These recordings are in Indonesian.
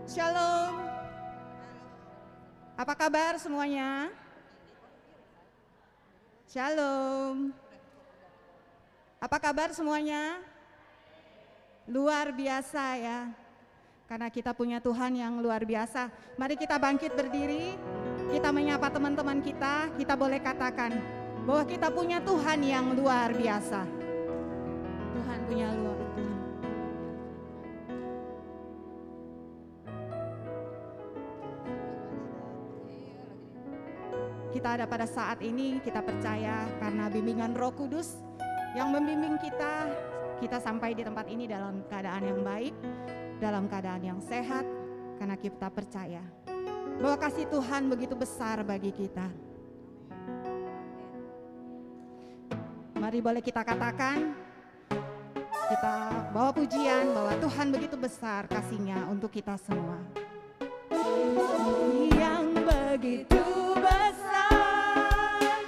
Shalom. Apa kabar semuanya? Shalom. Apa kabar semuanya? Luar biasa ya. Karena kita punya Tuhan yang luar biasa. Mari kita bangkit berdiri. Kita menyapa teman-teman kita boleh katakan bahwa kita punya Tuhan yang luar biasa. Tuhan punya luar Tuhan. Kita ada pada saat ini, kita percaya karena bimbingan Roh Kudus yang membimbing kita sampai di tempat ini dalam keadaan yang baik, dalam keadaan yang sehat, karena kita percaya bahwa kasih Tuhan begitu besar bagi kita. Mari boleh kita katakan, kita bawa pujian bahwa Tuhan begitu besar kasih-Nya untuk kita semua. Yang begitu besar,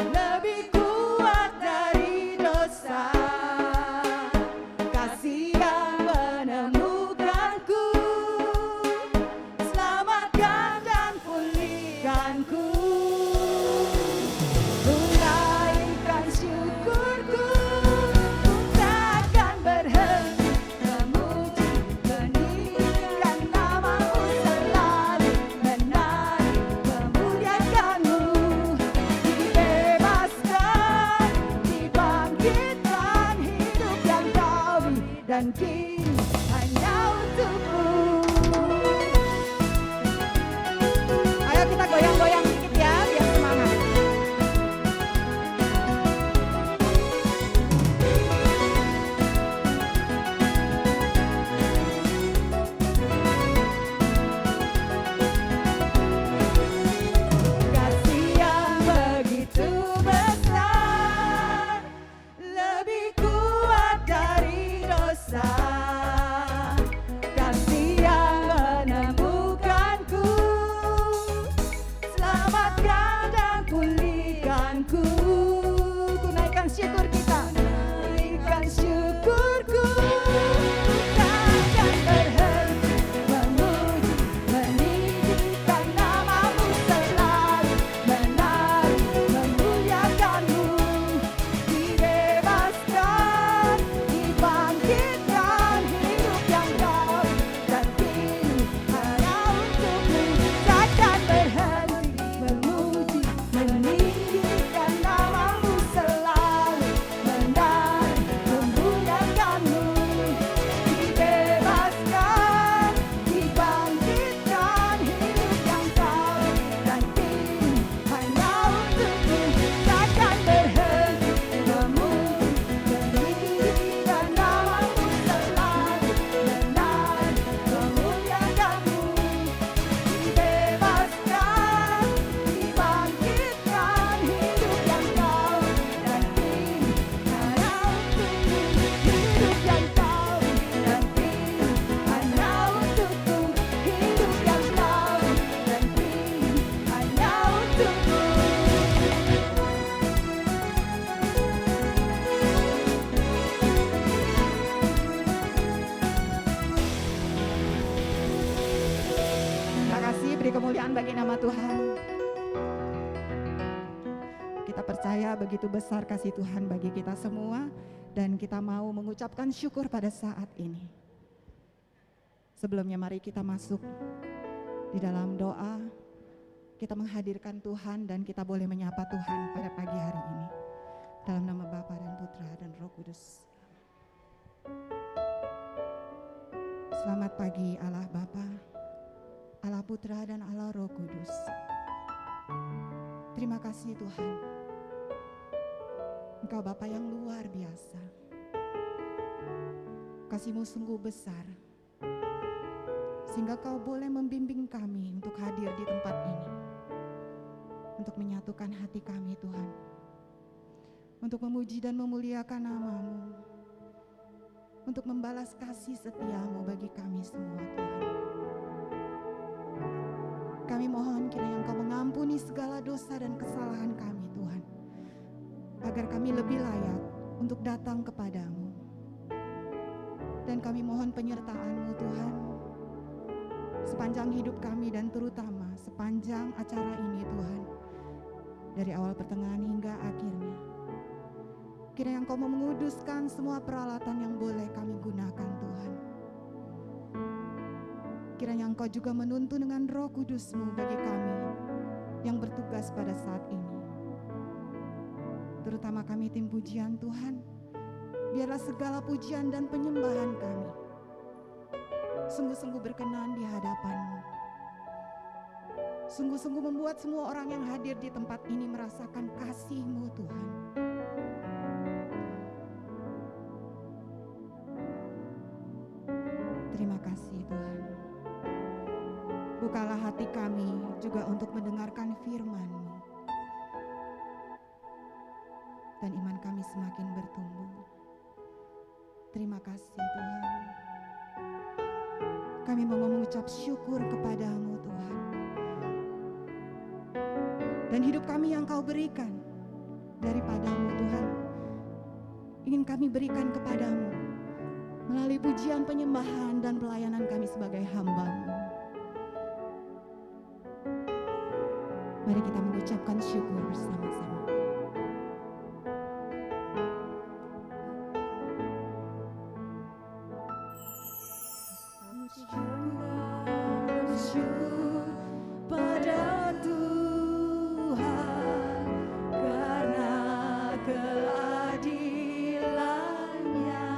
lebih kuat dari dosa, kasih yang menemukanku, selamatkan dan pulihkanku. Tunaikan syukurku, ku takkan berhenti memuji, meninggikan nama-Mu selalu, menari memuliakan-Mu. Dibebaskan, dibangkitkan, hidup yang Kau beri dan kini hanya untuk-Mu. Ayo kita goyang-goyang dikit ya, biar semangat. Kasih yang begitu besar, lebih kuat dari dosa, kasih yang menemukanku, selamatkan dan pulihkanku. Ku naikkan syukur kita, naikkan syukurku, takkan berhenti memuji, meninggikan nama-Mu selalu, menari memuliakan-Mu. Dibebaskan, dibangkitkan, hidup yang Kau beri dan kini hanya untuk-Mu. Takkan berhenti memuji, meninggikan nama-Mu selalu, menari memuliakan-Mu. Dibebaskan, dibangkitkan, hidup yang Kau beri dan kini hanya untuk-Mu. Takkan berhenti memuji, meninggikan nama-Mu selalu, menari memuliakan-Mu. Dibebaskan, dibangkitkan, hidup yang Kau beri dan kini hanya untuk-Mu. Hidup yang Kau beri dan kini hanya untuk-Mu. Hidup yang Kau beri dan kini hanya untuk-Mu. Terima kasih, beri kemuliaan bagi nama Tuhan. Kita percaya begitu besar kasih Tuhan bagi kita semua, dan kita mau mengucapkan syukur pada saat ini. Sebelumnya mari kita masuk di dalam doa. Kita menghadirkan Tuhan dan kita boleh menyapa Tuhan pada pagi hari ini. Dalam nama Bapa dan Putra dan Roh Kudus. Selamat pagi Allah Bapa, Allah Putra dan Allah Roh Kudus. Terima kasih Tuhan. Engkau Bapa yang luar biasa. Kasih-Mu sungguh besar, sehingga Kau boleh membimbing kami untuk hadir di tempat ini, untuk menyatukan hati kami Tuhan, untuk memuji dan memuliakan nama-Mu, untuk membalas kasih setia-Mu bagi kami semua Tuhan. Kami mohon kiranya Engkau mengampuni segala dosa dan kesalahan kami Tuhan, agar kami lebih layak untuk datang kepadamu. Dan kami mohon penyertaan-Mu Tuhan, sepanjang hidup kami dan terutama sepanjang acara ini Tuhan, dari awal pertengahan hingga akhirnya. Kiranya Engkau menguduskan semua peralatan yang boleh kami gunakan Tuhan. Kiranya Engkau juga menuntun dengan Roh Kudus-Mu bagi kami yang bertugas pada saat ini. Terutama kami tim pujian Tuhan, biarlah segala pujian dan penyembahan kami sungguh-sungguh berkenan di hadapan-Mu. Sungguh-sungguh membuat semua orang yang hadir di tempat ini merasakan kasih-Mu Tuhan. Terima kasih Tuhan. Bukalah hati kami juga untuk mendengarkan firman-Mu. Dan iman kami semakin bertumbuh. Terima kasih Tuhan. Kami mau mengucap syukur kepadamu Tuhan. Dan hidup kami yang Kau berikan daripadamu Tuhan, ingin kami berikan kepadamu melalui pujian, penyembahan, dan pelayanan kami sebagai hamba-Mu. Mari kita mengucapkan syukur bersama-sama. Bersyukur pada Tuhan karena keadilan-Nya,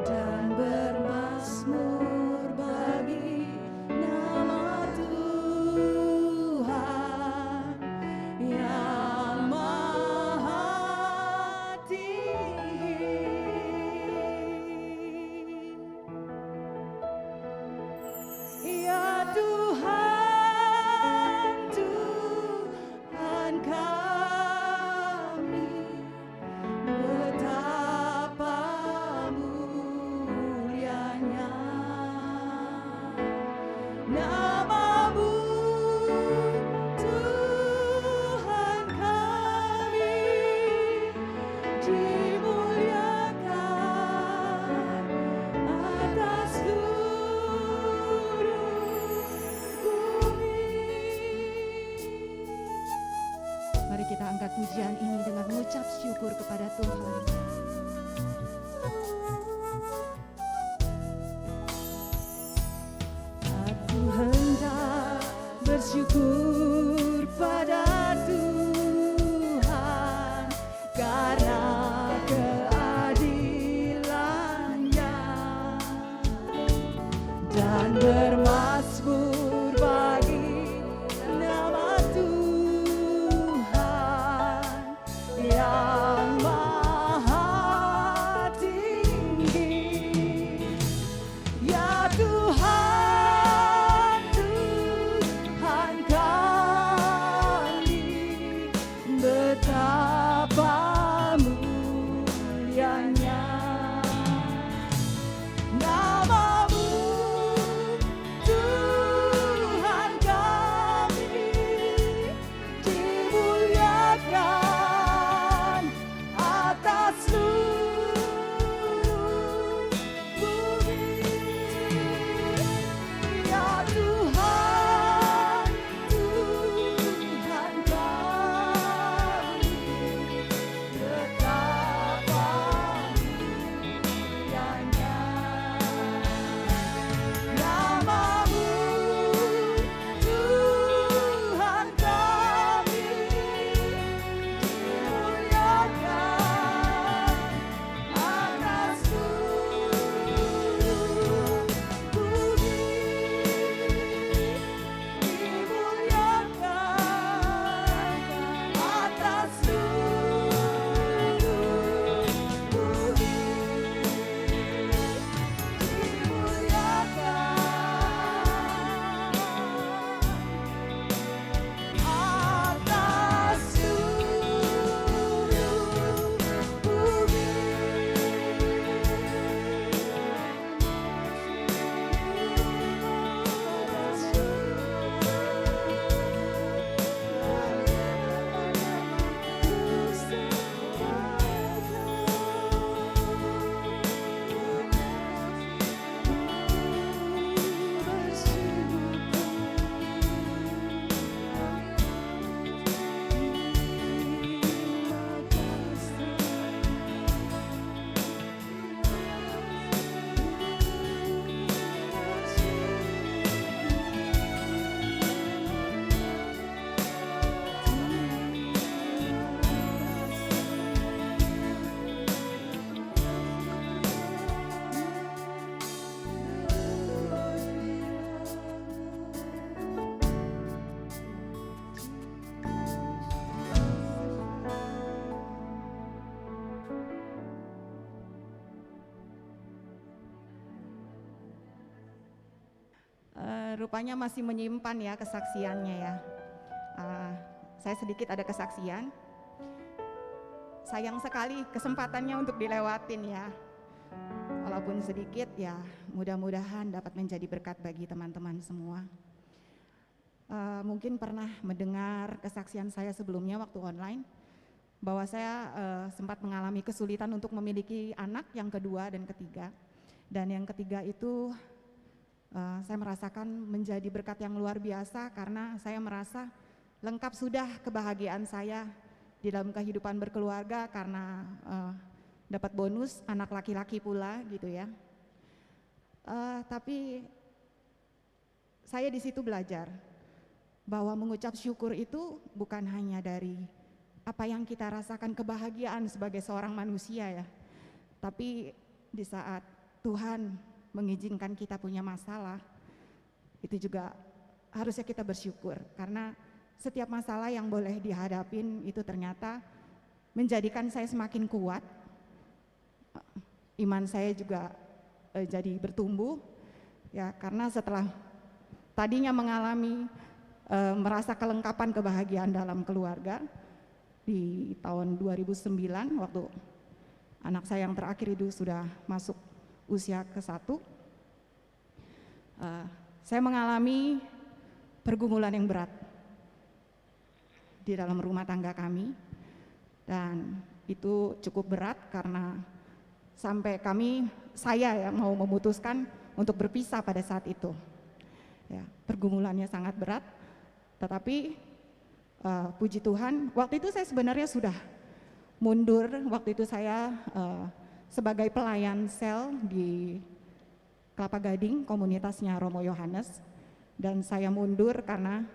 dan bermazmur bagi nama Tuhan yang Maha Tinggi. Ya Tuhan, Tuhan kami, betapa mulianya nama-Mu, Tuhan kami, dimuliakan atas Mari kita angkat pujian ini dengan mengucap syukur kepada Tuhan. Aku hendak bersyukur pada Tuhan karena keadilan-Nya, dan bermazmur bagi nama Tuhan yang Maha Tinggi. Ya Tuhan, Tuhan kami, betapa mulianya nama-Mu, rupanya masih menyimpan ya kesaksiannya ya. Saya sedikit ada kesaksian. Sayang sekali kesempatannya untuk dilewatin ya. Walaupun sedikit ya, mudah-mudahan dapat menjadi berkat bagi teman-teman semua. Mungkin pernah mendengar kesaksian saya sebelumnya waktu online, bahwa saya sempat mengalami kesulitan untuk memiliki anak yang kedua dan ketiga. Dan yang ketiga itu saya merasakan menjadi berkat yang luar biasa karena saya merasa lengkap sudah kebahagiaan saya di dalam kehidupan berkeluarga karena dapat bonus anak laki-laki pula gitu ya. Tapi saya di situ belajar bahwa mengucap syukur itu bukan hanya dari apa yang kita rasakan kebahagiaan sebagai seorang manusia ya, tapi di saat Tuhan mengizinkan kita punya masalah, itu juga harusnya kita bersyukur karena setiap masalah yang boleh dihadapin itu ternyata menjadikan saya semakin kuat, iman saya juga jadi bertumbuh ya, karena setelah tadinya mengalami merasa kelengkapan kebahagiaan dalam keluarga di tahun 2009 waktu anak saya yang terakhir itu sudah masuk usia ke-1, saya mengalami pergumulan yang berat di dalam rumah tangga kami, dan itu cukup berat karena sampai saya ya mau memutuskan untuk berpisah pada saat itu. Ya, pergumulannya sangat berat, tetapi puji Tuhan waktu itu saya sebenarnya sudah mundur. Waktu itu saya sebagai pelayan sel di Kelapa Gading, komunitasnya Romo Yohanes, dan saya mundur karena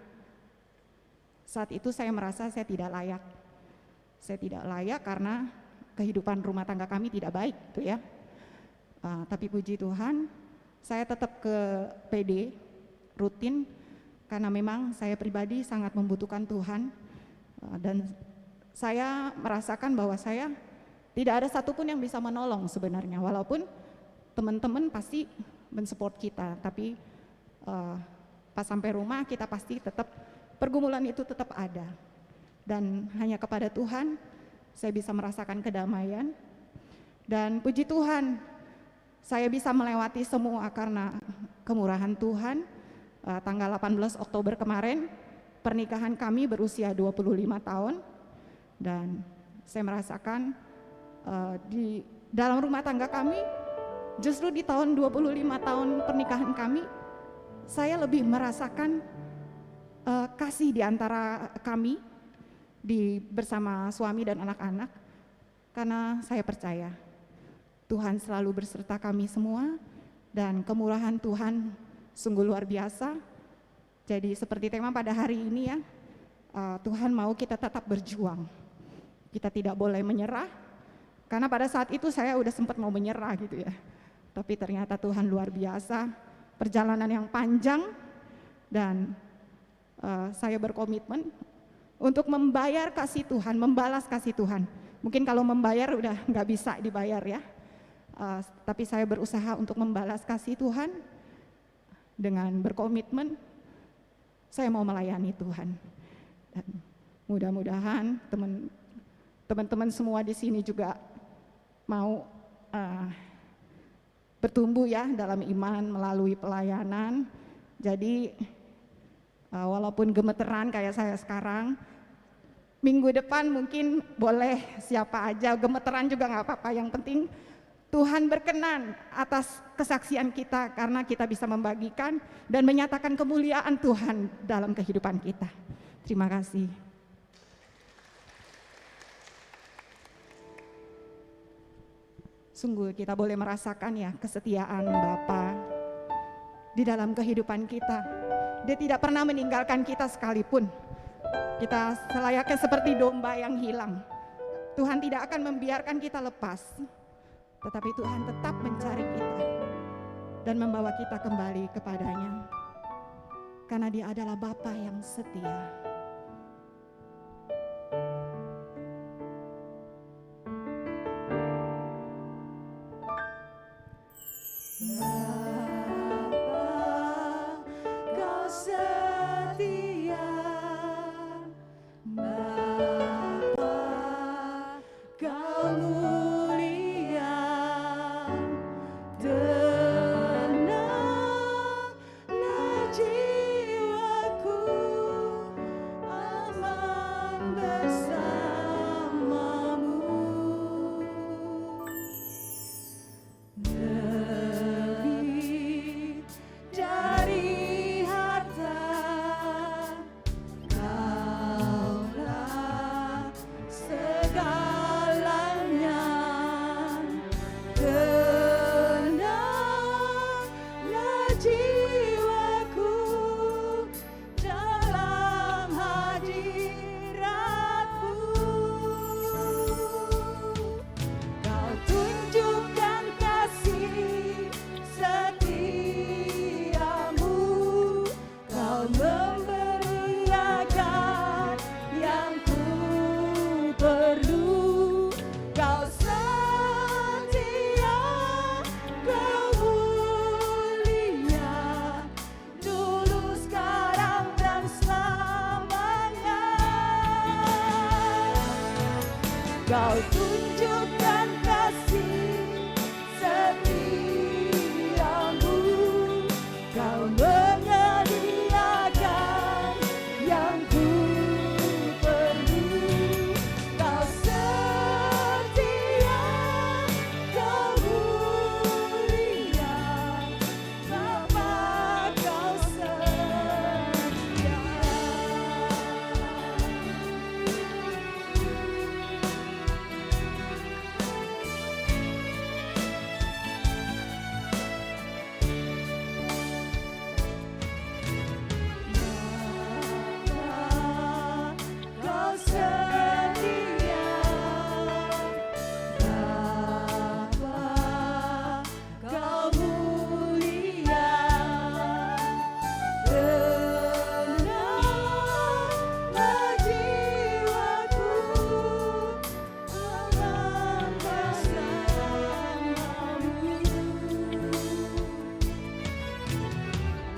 saat itu saya merasa saya tidak layak. Saya tidak layak karena kehidupan rumah tangga kami tidak baik gitu ya. Tapi puji Tuhan saya tetap ke PD rutin karena memang saya pribadi sangat membutuhkan Tuhan, dan saya merasakan bahwa saya tidak ada satupun yang bisa menolong sebenarnya, walaupun teman-teman pasti mensupport kita, tapi pas sampai rumah kita pasti tetap pergumulan itu tetap ada, dan hanya kepada Tuhan saya bisa merasakan kedamaian. Dan puji Tuhan saya bisa melewati semua karena kemurahan Tuhan. Tanggal 18 Oktober kemarin pernikahan kami berusia 25 tahun, dan saya merasakan di dalam rumah tangga kami, justru di tahun 25 tahun pernikahan kami, saya lebih merasakan kasih di antara kami bersama suami dan anak-anak, karena saya percaya Tuhan selalu berserta kami semua dan kemurahan Tuhan sungguh luar biasa. Jadi seperti tema pada hari ini ya, Tuhan mau kita tetap berjuang, kita tidak boleh menyerah, karena pada saat itu saya udah sempat mau menyerah gitu ya, tapi ternyata Tuhan luar biasa, perjalanan yang panjang, dan saya berkomitmen untuk membayar kasih Tuhan, membalas kasih Tuhan. Mungkin kalau membayar udah nggak bisa dibayar ya, tapi saya berusaha untuk membalas kasih Tuhan dengan berkomitmen saya mau melayani Tuhan. Dan mudah-mudahan teman-teman semua di sini juga mau bertumbuh ya dalam iman melalui pelayanan. Jadi walaupun gemeteran kayak saya sekarang, minggu depan mungkin boleh siapa aja gemeteran juga nggak apa-apa, yang penting Tuhan berkenan atas kesaksian kita karena kita bisa membagikan dan menyatakan kemuliaan Tuhan dalam kehidupan kita. Terima kasih. Sungguh kita boleh merasakan ya kesetiaan Bapa di dalam kehidupan kita. Dia tidak pernah meninggalkan kita sekalipun. Kita selayaknya seperti domba yang hilang. Tuhan tidak akan membiarkan kita lepas, tetapi Tuhan tetap mencari kita dan membawa kita kembali kepadanya, karena Dia adalah Bapa yang setia. Bapa jiwaku aman bersamamu. Lebih dari harta, Kaulah segalanya. Tenanglah jiwaku dalam hadirat-Mu. Kau tunjukkan kasih setiamu, Kau memberi akan yang ku perlu. Kau setia, Kau mulia, dulu, sekarang, dan selamanya. Kau tunjukkan kasih setiamu, Kau menyediakan yang ku perlu. Kau setia, Kau mulia, Bapa, Kau setia. Kau setia, Bapa, Kau mulia. Tenanglah jiwaku aman bersamamu.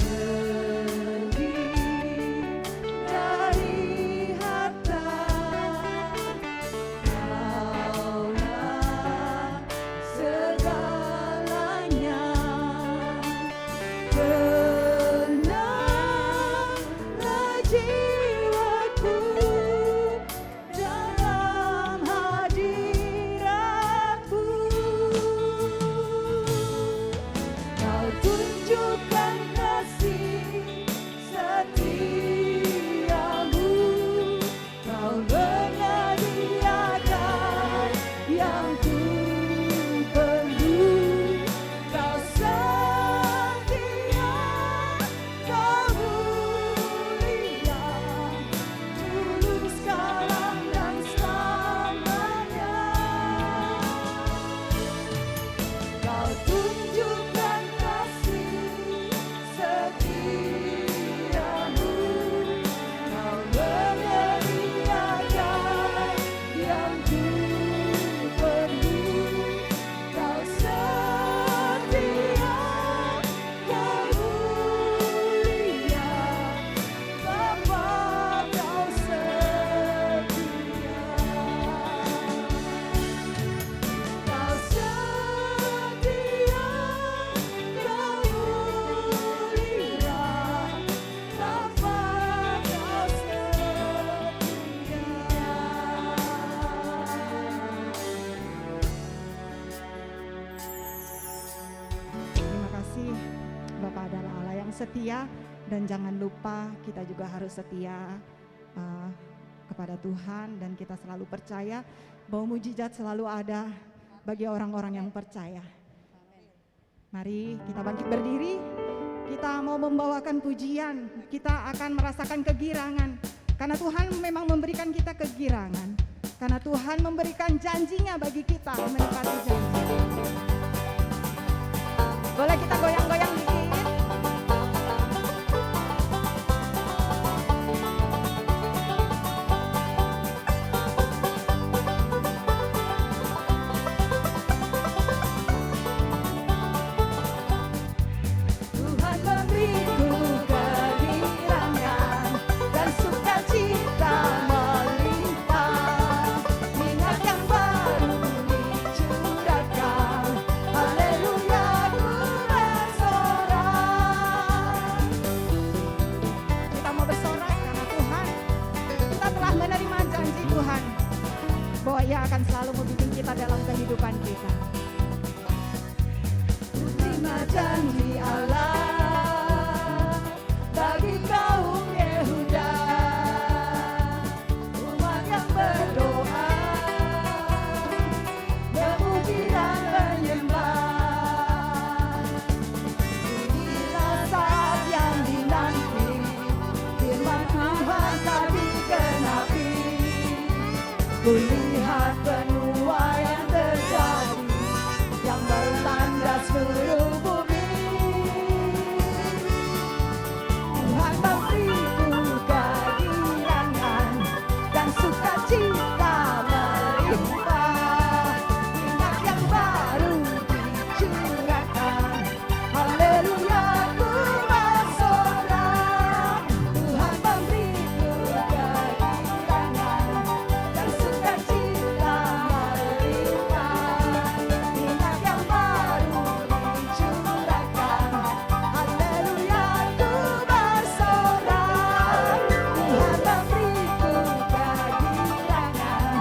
Lebih dari harta, Kaulah segalanya. Tenanglah jiwaku dalam hadirat-Mu. Kau tunjukkan kasih setiamu, Kau menyediakan yang ku perlu. Kau setia, Kau mulia, dulu, sekarang, dan selamanya. Kau tunjukkan kasih setiamu, Kau menyediakan yang ku perlu. Kau setia, Kau mulia, Bapa, Kau setia. Kau setia, Kau mulia, Bapa, Kau setia. Terima kasih, Bapak adalah Allah yang setia, dan jangan lupa kita juga harus setia kepada Tuhan, dan kita selalu percaya bahwa mujizat selalu ada bagi orang-orang yang percaya. Mari kita bangkit berdiri, kita mau membawakan pujian, kita akan merasakan kegirangan, karena Tuhan memang memberikan kita kegirangan, karena Tuhan memberikan janjinya bagi kita, menepati janji. Boleh kita goyang-goyang dikit? Tuhan memberiku kegirangan dan sukacita melimpah, minyak yang baru dicurahkan, haleluya ku bersorak. akan selalu membimbing kita dalam kehidupan kita. Terima janji Allah bagi kaum Yehuda, umat yang berdoa, memuji dan menyembah. Inilah saat yang dinanti, firman Tuhan tak digenapi. Kulihat penuaian terjadi yang melanda seluruh bumi. Tuhan memberiku kegirangan dan sukacita melimpah. Minyak yang baru dicurahkan, haleluya ku bersorak. Tuhan memberiku kegirangan dan sukacita melimpah. Minyak yang baru dicurahkan, haleluya ku bersorak. Tuhan memberiku kegirangan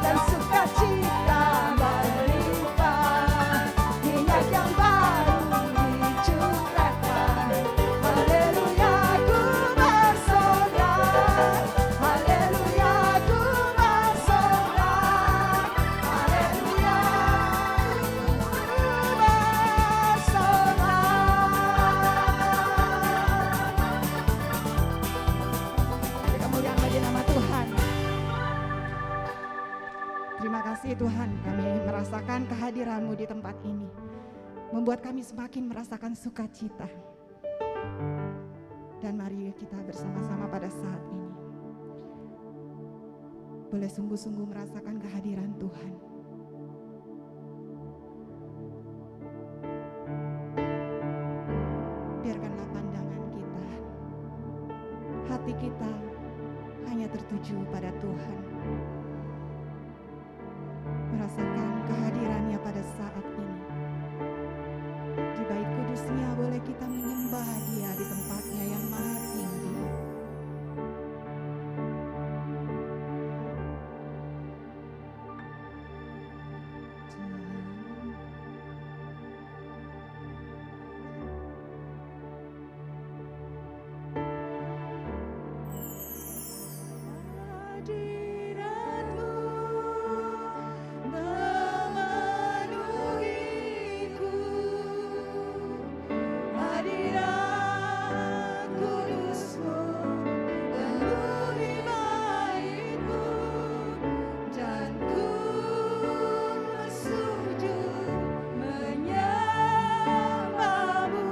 dan sukacita melimpah. Minyak yang baru dicurahkan, haleluya ku bersorak. Haleluya ku bersorak. Haleluya ku bersorak. Kemuliaan bagi nama Tuhan. Terima kasih Tuhan, kami merasakan kehadiran-Mu di tempat ini, membuat kami semakin merasakan sukacita. Dan mari kita bersama-sama pada saat ini boleh sungguh-sungguh merasakan kehadiran Tuhan. Biarkanlah pandangan kita, hati kita hanya tertuju pada Tuhan. Merasakan kehadirannya pada saat ini. Di bait kudusnya boleh kita menyembah Dia di tempatnya yang maha tinggi. Hadirat-Mu memenuhiku, hadirat kudus-Mu penuhi baitmu, dan ku bersujud menyembah-Mu.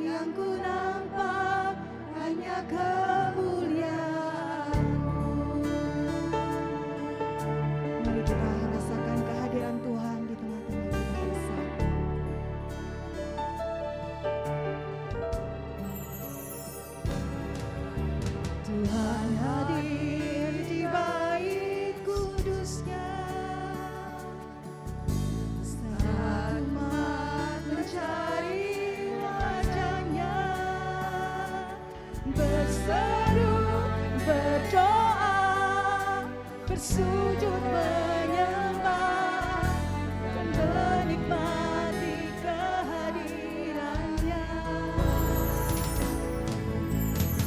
Yang ku nampak hanya kemuliaan-Mu. Mari kita rasakan kehadiran Tuhan di tengah-tengah kita bersama. Tuhan hadir di bait kudusnya, saat umat mencari wajahnya, berseru, berdoa, bersujud menyembah, dan menikmati kehadirannya.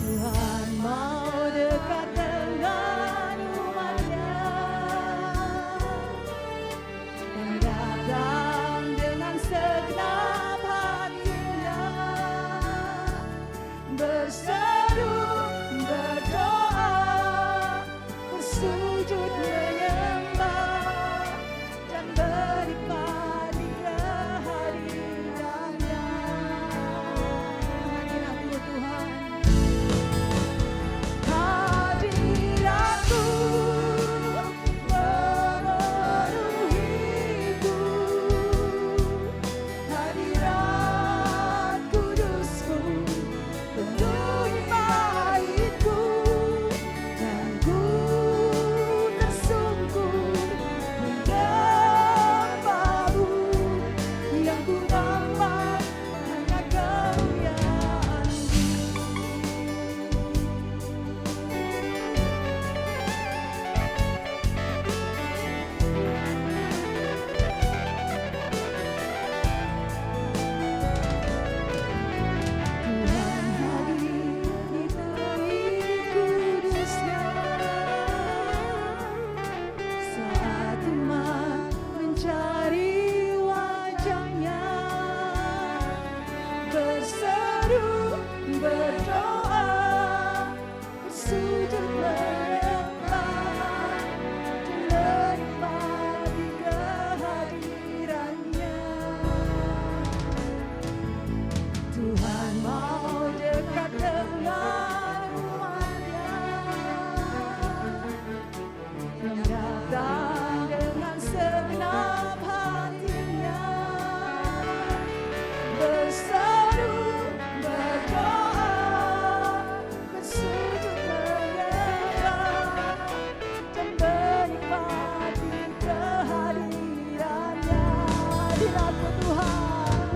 Tuhan mau dekat dengan umatnya, dan datang dengan segenap hatinya, berseru, berdoa, bersujud menyembah, berdoa, bersujud menyembah, dan menikmati kehadirannya. Tuhan mau dekat dengan umatnya yang datang dengan segenap hatinya, berseru, berdoa, bersujud menyembah, dan menikmati kehadirannya. Hadiratmu Tuhan,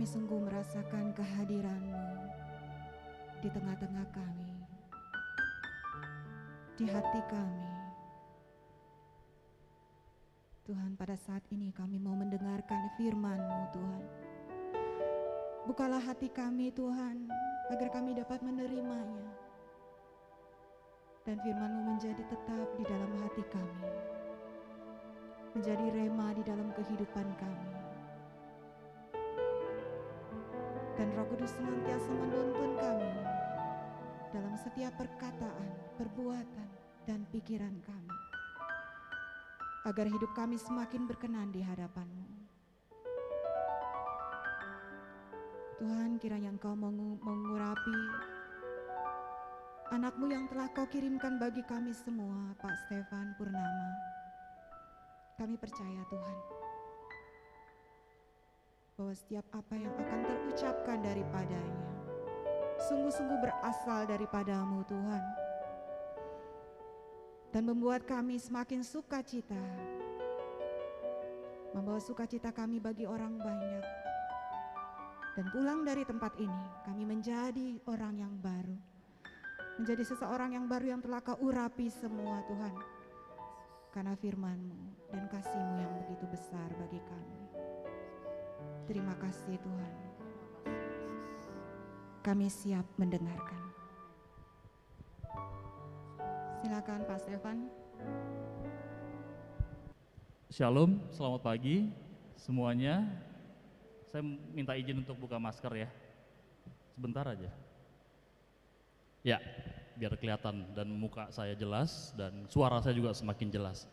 kami sungguh merasakan kehadiran-Mu di tengah-tengah kami, di hati kami. Tuhan, pada saat ini kami mau mendengarkan firman-Mu, Tuhan. Bukalah hati kami, Tuhan, agar kami dapat menerimanya. Dan firman-Mu menjadi tetap di dalam hati kami, menjadi rema di dalam kehidupan kami. Dan Roh Kudus senantiasa menuntun kami dalam setiap perkataan, perbuatan, dan pikiran kami, agar hidup kami semakin berkenan di hadapan-Mu. Tuhan, kiranya Engkau mengurapi anak-Mu yang telah Kau kirimkan bagi kami semua, Pak Stefan Purnama. Kami percaya, Tuhan, bahwa setiap apa yang akan terucapkan daripadanya sungguh-sungguh berasal daripada-Mu, Tuhan, dan membuat kami semakin sukacita, membawa sukacita kami bagi orang banyak. Dan pulang dari tempat ini, kami menjadi orang yang baru, menjadi seseorang yang baru yang telah Kau urapi semua, Tuhan, karena firman-Mu dan kasih-Mu yang begitu besar bagi kami. Terima kasih, Tuhan. Kami siap mendengarkan. Silakan Pak Stefan. Shalom, selamat pagi semuanya. Saya minta izin untuk buka masker ya, sebentar aja. Ya, biar kelihatan dan muka saya jelas dan suara saya juga semakin jelas.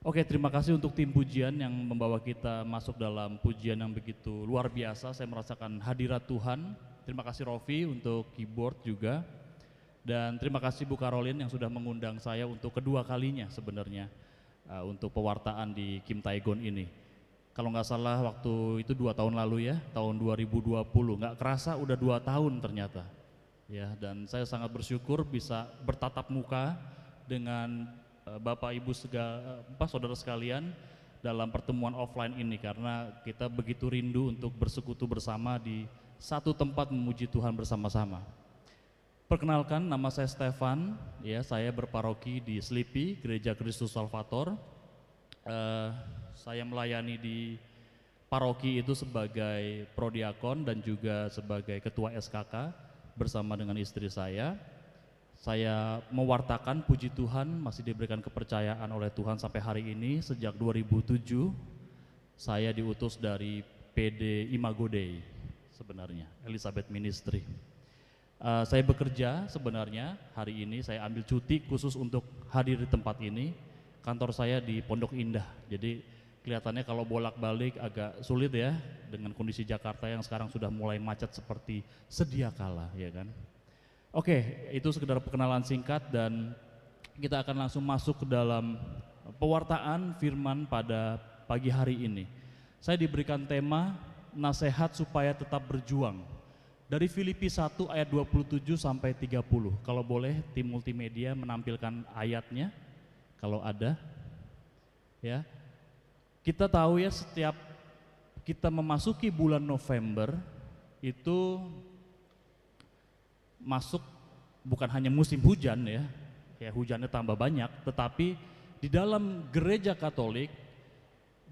Oke, terima kasih untuk tim pujian yang membawa kita masuk dalam pujian yang begitu luar biasa. Saya merasakan hadirat Tuhan. Terima kasih Rofi untuk keyboard juga. Dan terima kasih Bu Karolin yang sudah mengundang saya untuk kedua kalinya sebenarnya untuk pewartaan di Kim Taegon ini. Kalau nggak salah waktu itu 2 tahun lalu ya, tahun 2020, nggak kerasa udah 2 tahun ternyata. Ya, dan saya sangat bersyukur bisa bertatap muka dengan Bapak Ibu saudara sekalian dalam pertemuan offline ini, karena kita begitu rindu untuk bersekutu bersama di satu tempat memuji Tuhan bersama-sama. Perkenalkan, nama saya Stefan, ya, saya berparoki di Slipi, Gereja Kristus Salvator. Saya melayani di paroki itu sebagai prodiakon dan juga sebagai ketua SKK bersama dengan istri saya. Saya mewartakan, puji Tuhan, masih diberikan kepercayaan oleh Tuhan sampai hari ini. Sejak 2007 saya diutus dari PD Imago Dei sebenarnya, Elizabeth Ministry. Saya bekerja sebenarnya hari ini, saya ambil cuti khusus untuk hadir di tempat ini. Kantor saya di Pondok Indah, jadi kelihatannya kalau bolak-balik agak sulit ya dengan kondisi Jakarta yang sekarang sudah mulai macet seperti sedia kala, ya kan. Oke, itu sekedar perkenalan singkat dan kita akan langsung masuk ke dalam pewartaan firman pada pagi hari ini. Saya diberikan tema nasihat supaya tetap berjuang dari Filipi 1 ayat 27 sampai 30. Kalau boleh tim multimedia menampilkan ayatnya kalau ada. Ya. Kita tahu ya, setiap kita memasuki bulan November itu masuk bukan hanya musim hujan ya, hujannya tambah banyak, tetapi di dalam gereja Katolik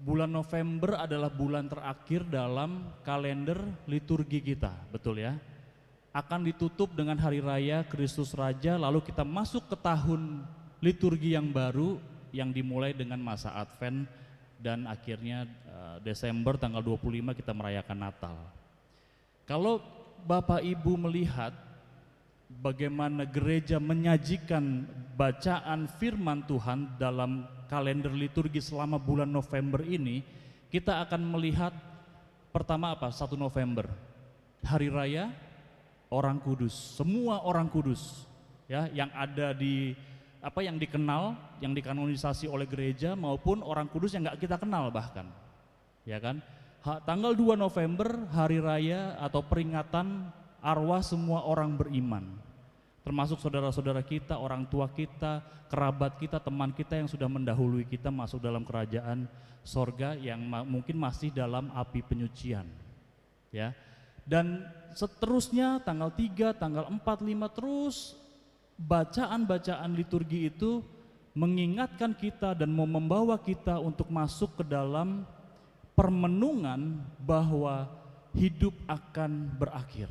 bulan November adalah bulan terakhir dalam kalender liturgi kita, betul ya? Akan ditutup dengan hari raya Kristus Raja, lalu kita masuk ke tahun liturgi yang baru yang dimulai dengan masa Advent dan akhirnya Desember tanggal 25 kita merayakan Natal. Kalau Bapak Ibu melihat bagaimana gereja menyajikan bacaan firman Tuhan dalam kalender liturgi selama bulan November ini, kita akan melihat pertama apa? 1 November, hari raya orang kudus, semua orang kudus ya yang ada di yang dikenal, yang dikanonisasi oleh gereja maupun orang kudus yang nggak kita kenal bahkan, ya kan? Tanggal 2 November hari raya atau peringatan arwah semua orang beriman, termasuk saudara-saudara kita, orang tua kita, kerabat kita, teman kita yang sudah mendahului kita masuk dalam kerajaan sorga yang mungkin masih dalam api penyucian. Ya. Dan seterusnya tanggal 3, tanggal 4, 5 terus bacaan-bacaan liturgi itu mengingatkan kita dan mau membawa kita untuk masuk ke dalam permenungan bahwa hidup akan berakhir.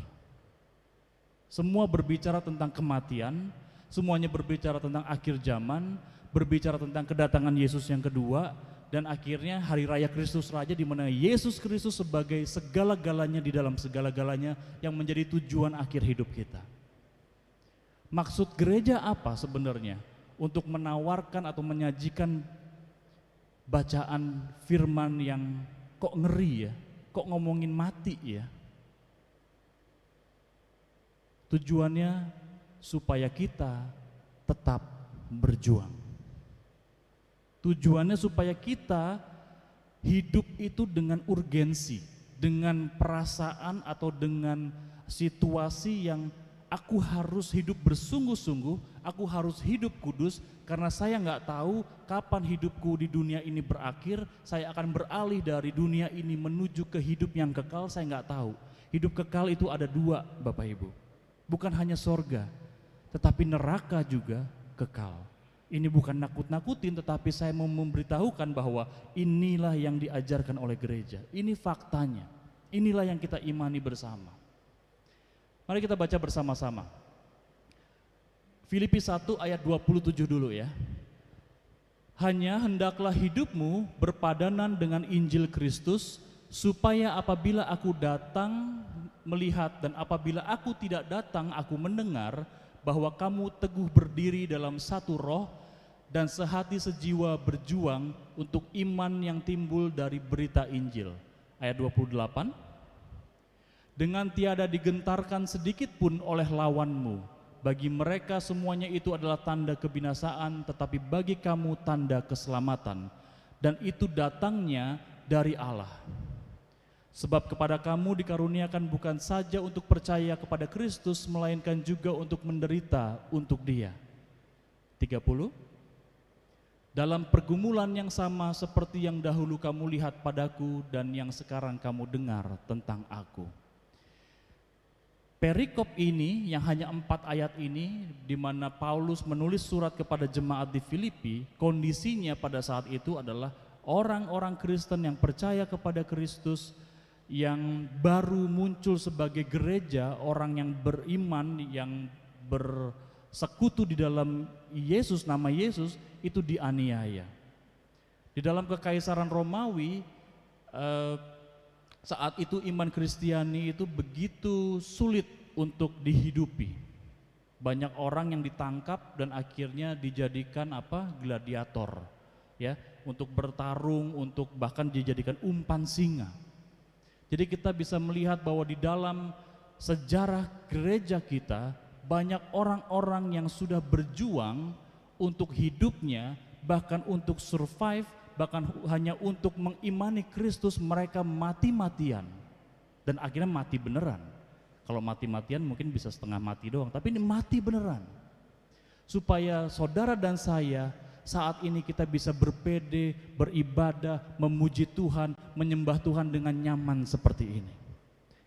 Semua berbicara tentang kematian, semuanya berbicara tentang akhir zaman, berbicara tentang kedatangan Yesus yang kedua, dan akhirnya hari raya Kristus Raja di mana Yesus Kristus sebagai segala-galanya di dalam segala-galanya yang menjadi tujuan akhir hidup kita. Maksud gereja apa sebenarnya? Untuk menawarkan atau menyajikan bacaan firman yang kok ngeri ya, kok ngomongin mati ya. Tujuannya supaya kita tetap berjuang. Tujuannya supaya kita hidup itu dengan urgensi, dengan perasaan atau dengan situasi yang aku harus hidup bersungguh-sungguh, aku harus hidup kudus karena saya nggak tahu kapan hidupku di dunia ini berakhir, saya akan beralih dari dunia ini menuju ke hidup yang kekal, saya nggak tahu. Hidup kekal itu ada dua, Bapak Ibu. Bukan hanya sorga, tetapi neraka juga kekal. Ini bukan nakut-nakutin, tetapi saya mau memberitahukan bahwa inilah yang diajarkan oleh gereja. Ini faktanya, inilah yang kita imani bersama. Mari kita baca bersama-sama. Filipi 1 ayat 27 dulu ya. Hanya hendaklah hidupmu berpadanan dengan Injil Kristus, supaya apabila aku datang melihat dan apabila aku tidak datang aku mendengar bahwa kamu teguh berdiri dalam satu roh dan sehati sejiwa berjuang untuk iman yang timbul dari berita Injil. Ayat 28. Dengan tiada digentarkan sedikit pun oleh lawanmu. Bagi mereka semuanya itu adalah tanda kebinasaan, tetapi bagi kamu tanda keselamatan. Dan itu datangnya dari Allah. Sebab kepada kamu dikaruniakan bukan saja untuk percaya kepada Kristus, melainkan juga untuk menderita untuk Dia. 30. Dalam pergumulan yang sama seperti yang dahulu kamu lihat padaku dan yang sekarang kamu dengar tentang aku. Perikop ini yang hanya 4 ayat ini, di mana Paulus menulis surat kepada jemaat di Filipi, kondisinya pada saat itu adalah orang-orang Kristen yang percaya kepada Kristus, yang baru muncul sebagai gereja, orang yang beriman, yang bersekutu di dalam Yesus, nama Yesus, itu dianiaya. Di dalam kekaisaran Romawi, saat itu iman Kristiani itu begitu sulit untuk dihidupi. Banyak orang yang ditangkap dan akhirnya dijadikan gladiator, ya, untuk bertarung, untuk bahkan dijadikan umpan singa. Jadi kita bisa melihat bahwa di dalam sejarah gereja kita banyak orang-orang yang sudah berjuang untuk hidupnya, bahkan untuk survive, bahkan hanya untuk mengimani Kristus. Mereka mati-matian dan akhirnya mati beneran. Kalau mati-matian mungkin bisa setengah mati doang, tapi ini mati beneran. Supaya saudara dan saya saat ini kita bisa berpede, beribadah, memuji Tuhan, menyembah Tuhan dengan nyaman seperti ini.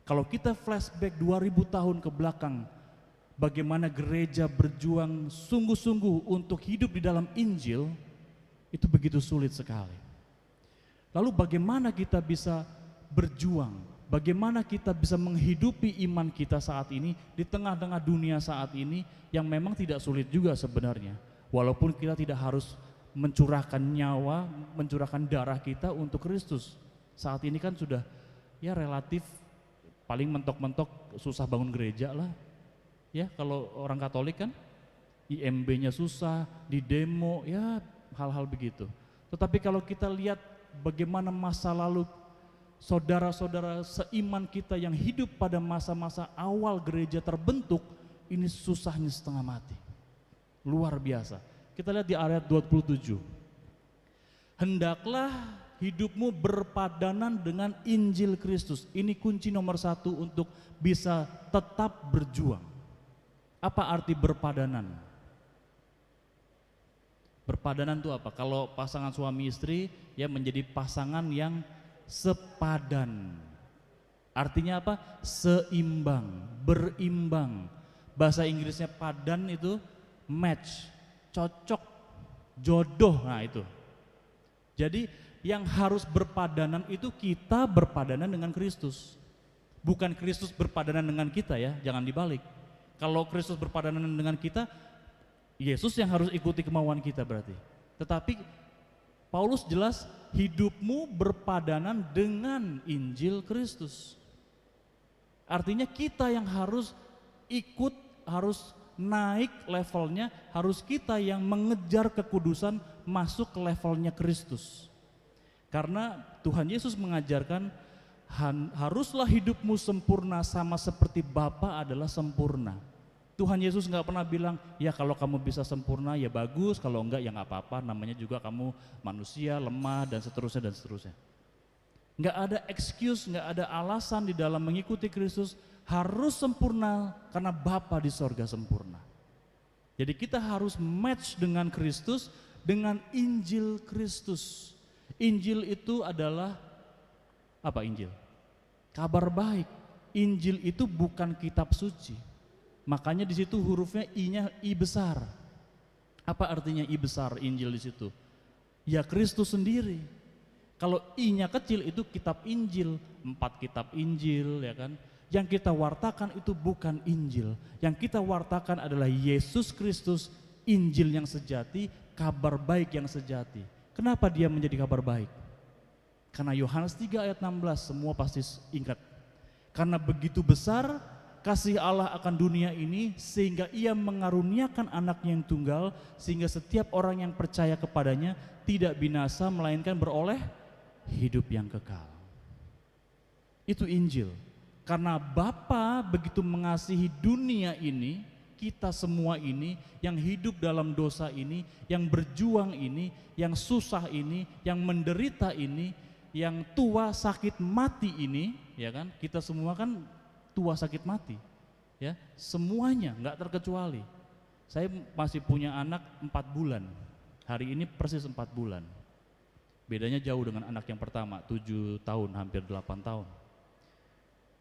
Kalau kita flashback 2000 tahun ke belakang, bagaimana gereja berjuang sungguh-sungguh untuk hidup di dalam Injil, itu begitu sulit sekali. Lalu bagaimana kita bisa berjuang, bagaimana kita bisa menghidupi iman kita saat ini, di tengah-tengah dunia saat ini, yang memang tidak sulit juga sebenarnya. Walaupun kita tidak harus mencurahkan nyawa, mencurahkan darah kita untuk Kristus. Saat ini kan sudah ya relatif paling mentok-mentok susah bangun gereja lah. Ya kalau orang Katolik kan IMB-nya susah, di demo, ya hal-hal begitu. Tetapi kalau kita lihat bagaimana masa lalu saudara-saudara seiman kita yang hidup pada masa-masa awal gereja terbentuk, ini susahnya setengah mati. Luar biasa. Kita lihat di ayat 27. Hendaklah hidupmu berpadanan dengan Injil Kristus. Ini kunci nomor 1 untuk bisa tetap berjuang. Apa arti berpadanan? Berpadanan itu apa? Kalau pasangan suami istri ya menjadi pasangan yang sepadan. Artinya apa? Seimbang, berimbang. Bahasa Inggrisnya padan itu match, cocok, jodoh, nah itu. Jadi yang harus berpadanan itu kita berpadanan dengan Kristus. Bukan Kristus berpadanan dengan kita ya, jangan dibalik. Kalau Kristus berpadanan dengan kita, Yesus yang harus ikuti kemauan kita berarti. Tetapi Paulus jelas hidupmu berpadanan dengan Injil Kristus. Artinya kita yang harus ikut, harus naik levelnya, harus kita yang mengejar kekudusan masuk ke levelnya Kristus. Karena Tuhan Yesus mengajarkan haruslah hidupmu sempurna sama seperti Bapa adalah sempurna. Tuhan Yesus nggak pernah bilang, ya kalau kamu bisa sempurna ya bagus, kalau enggak ya nggak apa-apa, namanya juga kamu manusia, lemah dan seterusnya dan seterusnya. Nggak ada excuse, nggak ada alasan di dalam mengikuti Kristus harus sempurna karena Bapa di sorga sempurna. Jadi kita harus match dengan Kristus, dengan Injil Kristus. Injil itu adalah apa Injil? Kabar baik. Injil itu bukan kitab suci. Makanya di situ hurufnya I-nya I besar. Apa artinya I besar Injil di situ? Ya Kristus sendiri. Kalau I-nya kecil itu kitab Injil, 4 kitab Injil ya kan. Yang kita wartakan itu bukan Injil. Yang kita wartakan adalah Yesus Kristus, Injil yang sejati, kabar baik yang sejati. Kenapa dia menjadi kabar baik? Karena Yohanes 3 ayat 16 semua pasti ingat. Karena begitu besar kasih Allah akan dunia ini sehingga ia mengaruniakan anaknya yang tunggal sehingga setiap orang yang percaya kepadanya tidak binasa melainkan beroleh hidup yang kekal. Itu Injil. Karena Bapa begitu mengasihi dunia ini, kita semua ini yang hidup dalam dosa ini, yang berjuang ini, yang susah ini, yang menderita ini, yang tua sakit mati ini, ya kan? Kita semua kan tua sakit mati, ya semuanya nggak terkecuali. Saya masih punya anak 4 bulan, hari ini persis 4 bulan. Bedanya jauh dengan anak yang pertama, 7 tahun, hampir 8 tahun.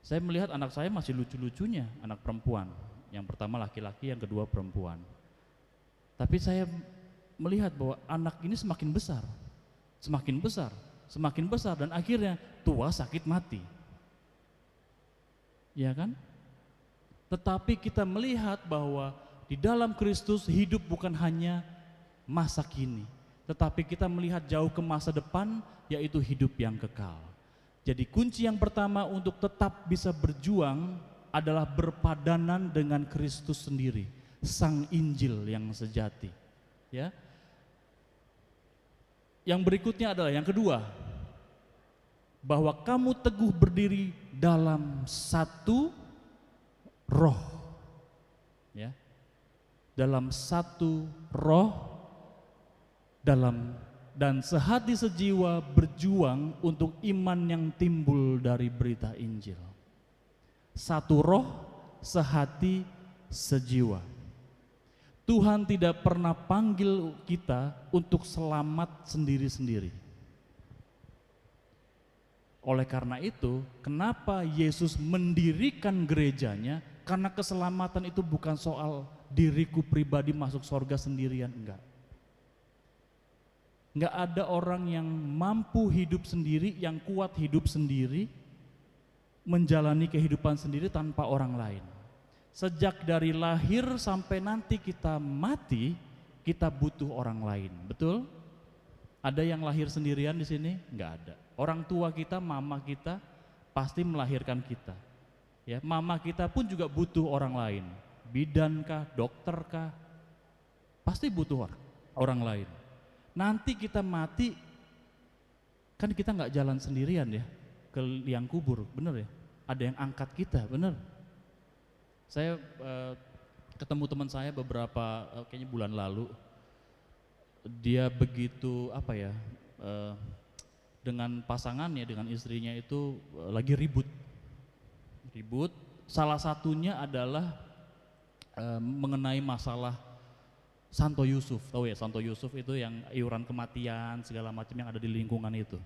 Saya melihat anak saya masih lucu-lucunya, anak perempuan. Yang pertama laki-laki, yang kedua perempuan. Tapi saya melihat bahwa anak ini semakin besar, semakin besar, semakin besar, dan akhirnya tua sakit mati. Ya kan? Tetapi kita melihat bahwa di dalam Kristus hidup bukan hanya masa kini, tetapi kita melihat jauh ke masa depan, yaitu hidup yang kekal. Jadi kunci yang pertama untuk tetap bisa berjuang adalah berpadanan dengan Kristus sendiri, Sang Injil yang sejati. Ya. Yang berikutnya adalah yang kedua, bahwa kamu teguh berdiri dalam satu roh. Ya. Dalam satu roh, dan sehati sejiwa berjuang untuk iman yang timbul dari berita Injil. Satu roh, sehati, sejiwa. Tuhan tidak pernah panggil kita untuk selamat sendiri-sendiri. Oleh karena itu, kenapa Yesus mendirikan gerejanya? Karena keselamatan itu bukan soal diriku pribadi masuk surga sendirian, enggak. Enggak ada orang yang mampu hidup sendiri, yang kuat hidup sendiri, menjalani kehidupan sendiri tanpa orang lain. Sejak dari lahir sampai nanti kita mati, kita butuh orang lain, betul? Ada yang lahir sendirian di sini? Enggak ada. Orang tua kita, mama kita pasti melahirkan kita. Ya, mama kita pun juga butuh orang lain. Bidankah, dokterkah? Pasti butuh orang lain. Nanti kita mati, kan kita nggak jalan sendirian ya ke liang kubur, bener ya? Ada yang angkat kita, bener. Saya ketemu teman saya beberapa, kayaknya bulan lalu, dia begitu dengan pasangannya, dengan istrinya itu lagi ribut. Salah satunya adalah mengenai masalah Santo Yusuf. Tahu ya Santo Yusuf itu yang iuran kematian segala macam yang ada di lingkungan itu.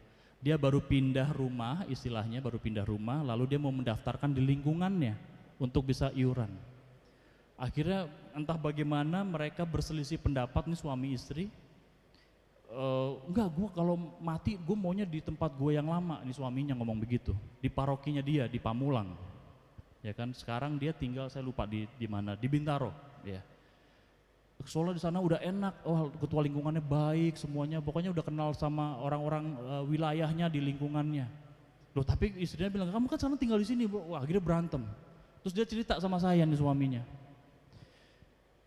Dia baru pindah rumah, istilahnya baru pindah rumah, lalu dia mau mendaftarkan di lingkungannya untuk bisa iuran. Akhirnya entah bagaimana mereka berselisih pendapat nih suami istri. Enggak, gue kalau mati gue maunya di tempat gue yang lama. Ini suaminya ngomong begitu, di parokinya dia di Pamulang, ya kan. Sekarang dia tinggal, saya lupa di mana, di Bintaro, ya. Soalnya di sana udah enak, ketua lingkungannya baik semuanya, pokoknya udah kenal sama orang-orang wilayahnya di lingkungannya. Loh tapi istrinya bilang, kamu kan sana tinggal di sini, wah akhirnya berantem. Terus dia cerita sama saya nih suaminya.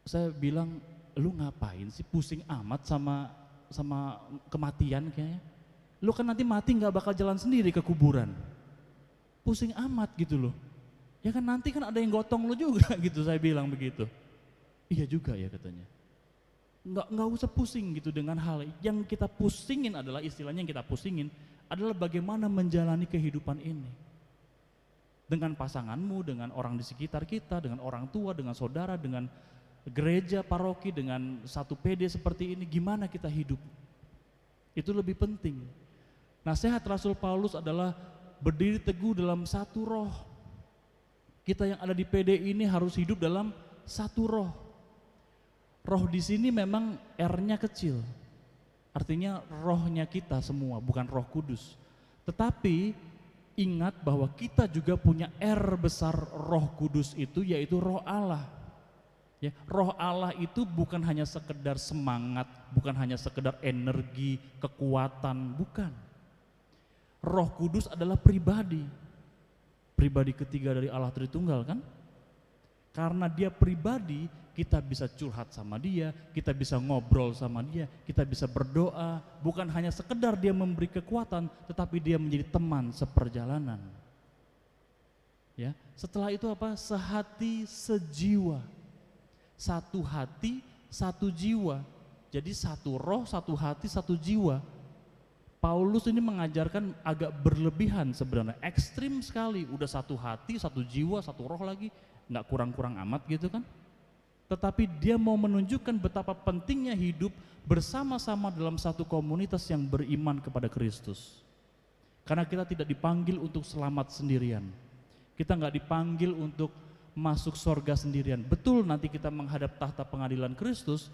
Saya bilang, lu ngapain sih pusing amat sama kematian kayaknya. Lu kan nanti mati nggak bakal jalan sendiri ke kuburan. Pusing amat gitu loh. Ya kan nanti kan ada yang gotong lu juga gitu, saya bilang begitu. Iya juga ya katanya. Nggak usah pusing gitu dengan hal yang kita pusingin adalah, istilahnya yang kita pusingin adalah bagaimana menjalani kehidupan ini. Dengan pasanganmu, dengan orang di sekitar kita, dengan orang tua, dengan saudara, dengan gereja, paroki, dengan satu PD seperti ini, gimana kita hidup. Itu lebih penting. Nasihat Rasul Paulus adalah berdiri teguh dalam satu roh. Kita yang ada di PD ini harus hidup dalam satu roh. Roh di sini memang R-nya kecil, artinya rohnya kita semua, bukan Roh Kudus. Tetapi ingat bahwa kita juga punya R besar Roh Kudus itu, yaitu Roh Allah. Ya, Roh Allah itu bukan hanya sekedar semangat, bukan hanya sekedar energi, kekuatan, bukan. Roh Kudus adalah pribadi ketiga dari Allah Tritunggal kan? Karena dia pribadi, kita bisa curhat sama dia, kita bisa ngobrol sama dia, kita bisa berdoa, bukan hanya sekedar dia memberi kekuatan, tetapi dia menjadi teman seperjalanan. Ya, setelah itu apa? Sehati sejiwa. Satu hati, satu jiwa. Jadi satu roh, satu hati, satu jiwa. Paulus ini mengajarkan agak berlebihan sebenarnya, ekstrim sekali. Udah satu hati, satu jiwa, satu roh lagi, nggak kurang-kurang amat gitu kan. Tetapi dia mau menunjukkan betapa pentingnya hidup bersama-sama dalam satu komunitas yang beriman kepada Kristus. Karena kita tidak dipanggil untuk selamat sendirian. Kita nggak dipanggil untuk masuk sorga sendirian. Betul nanti kita menghadap tahta pengadilan Kristus,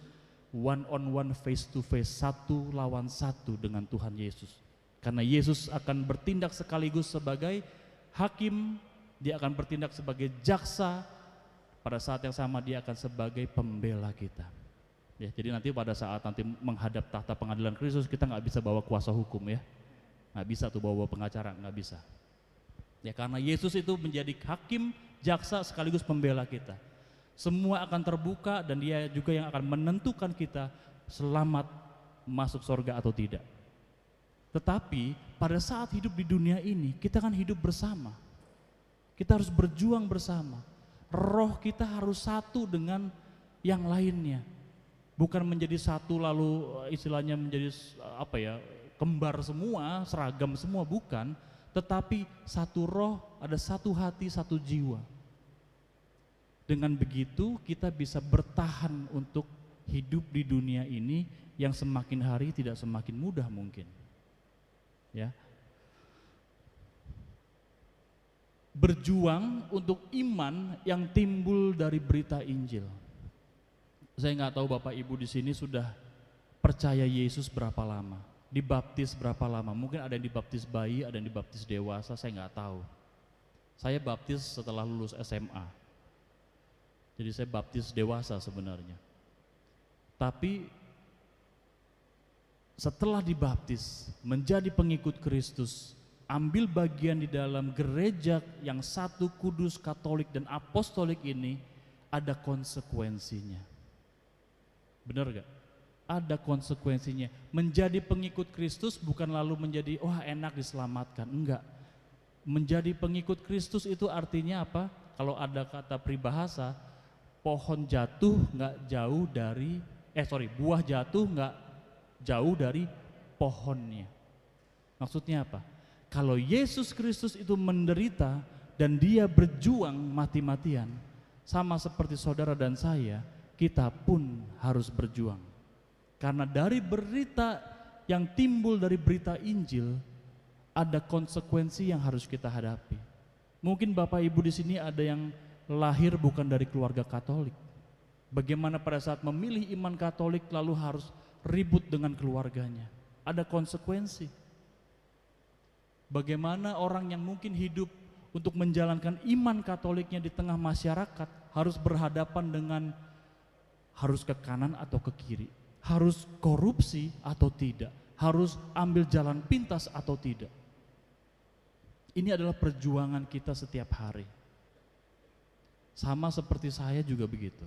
one on one, face to face, satu lawan satu dengan Tuhan Yesus. Karena Yesus akan bertindak sekaligus sebagai hakim, dia akan bertindak sebagai jaksa, pada saat yang sama dia akan sebagai pembela kita. Ya, jadi nanti pada saat nanti menghadap tahta pengadilan Kristus, kita nggak bisa bawa kuasa hukum ya, nggak bisa tuh bawa pengacara, nggak bisa. Ya karena Yesus itu menjadi hakim, jaksa sekaligus pembela kita. Semua akan terbuka dan dia juga yang akan menentukan kita selamat masuk surga atau tidak. Tetapi pada saat hidup di dunia ini, kita kan hidup bersama. Kita harus berjuang bersama. Roh kita harus satu dengan yang lainnya. Bukan menjadi satu lalu istilahnya menjadi apa ya, kembar semua, seragam semua, bukan. Tetapi satu roh, ada satu hati, satu jiwa. Dengan begitu kita bisa bertahan untuk hidup di dunia ini yang semakin hari tidak semakin mudah mungkin. Ya. Berjuang untuk iman yang timbul dari berita Injil. Saya nggak tahu Bapak Ibu di sini sudah percaya Yesus berapa lama, dibaptis berapa lama. Mungkin ada yang dibaptis bayi, ada yang dibaptis dewasa, saya nggak tahu. Saya baptis setelah lulus SMA. Jadi saya baptis dewasa sebenarnya. Tapi setelah dibaptis, menjadi pengikut Kristus, ambil bagian di dalam gereja yang satu, kudus, katolik dan apostolik ini, ada konsekuensinya. Benar gak? Ada konsekuensinya. Menjadi pengikut Kristus bukan lalu menjadi wah enak diselamatkan, enggak. Menjadi pengikut Kristus itu artinya apa? Kalau ada kata peribahasa, pohon jatuh nggak jauh dari, buah jatuh nggak jauh dari pohonnya. Maksudnya apa? Kalau Yesus Kristus itu menderita dan dia berjuang mati-matian, sama seperti saudara dan saya, kita pun harus berjuang. Karena dari berita yang timbul dari berita Injil, ada konsekuensi yang harus kita hadapi. Mungkin Bapak Ibu di sini ada yang lahir bukan dari keluarga Katolik. Bagaimana pada saat memilih iman Katolik lalu harus ribut dengan keluarganya. Ada konsekuensi. Bagaimana orang yang mungkin hidup untuk menjalankan iman Katoliknya di tengah masyarakat harus berhadapan dengan harus ke kanan atau ke kiri, harus korupsi atau tidak, harus ambil jalan pintas atau tidak. Ini adalah perjuangan kita setiap hari. Sama seperti saya juga begitu.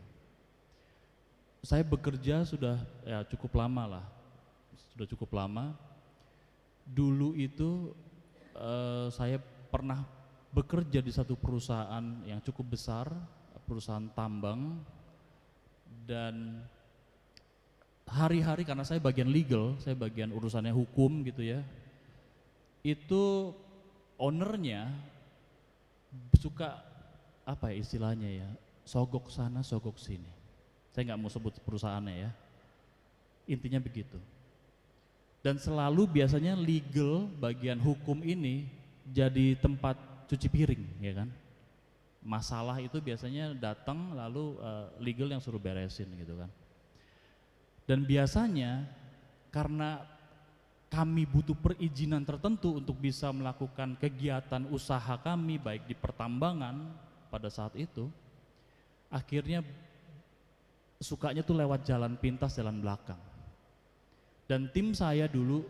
Saya bekerja sudah cukup lama lah, sudah cukup lama. Dulu itu saya pernah bekerja di satu perusahaan yang cukup besar, perusahaan tambang, dan hari-hari karena saya bagian legal, saya bagian urusannya hukum gitu ya, itu ownernya suka apa ya istilahnya ya, sogok sana sogok sini. Saya nggak mau sebut perusahaannya ya, intinya begitu. Dan selalu biasanya legal bagian hukum ini jadi tempat cuci piring ya kan. Masalah itu biasanya datang lalu legal yang suruh beresin gitu kan. Dan biasanya karena kami butuh perizinan tertentu untuk bisa melakukan kegiatan usaha kami baik di pertambangan pada saat itu, akhirnya sukanya tuh lewat jalan pintas, jalan belakang. Dan tim saya dulu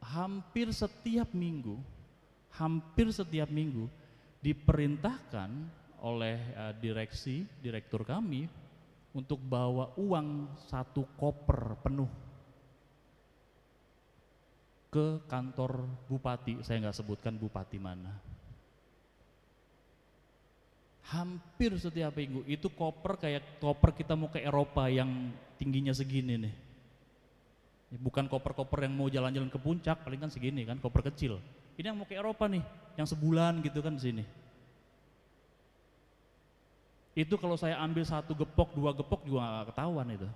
hampir setiap minggu diperintahkan oleh direktur kami untuk bawa uang 1 koper penuh ke kantor bupati, saya nggak sebutkan bupati mana. Hampir setiap minggu, itu koper kayak koper kita mau ke Eropa yang tingginya segini nih. Bukan koper-koper yang mau jalan-jalan ke puncak, paling kan segini kan, koper kecil. Ini yang mau ke Eropa nih, yang sebulan gitu kan di sini. Itu kalau saya ambil 1 gepok, 2 gepok juga nggak ketahuan itu.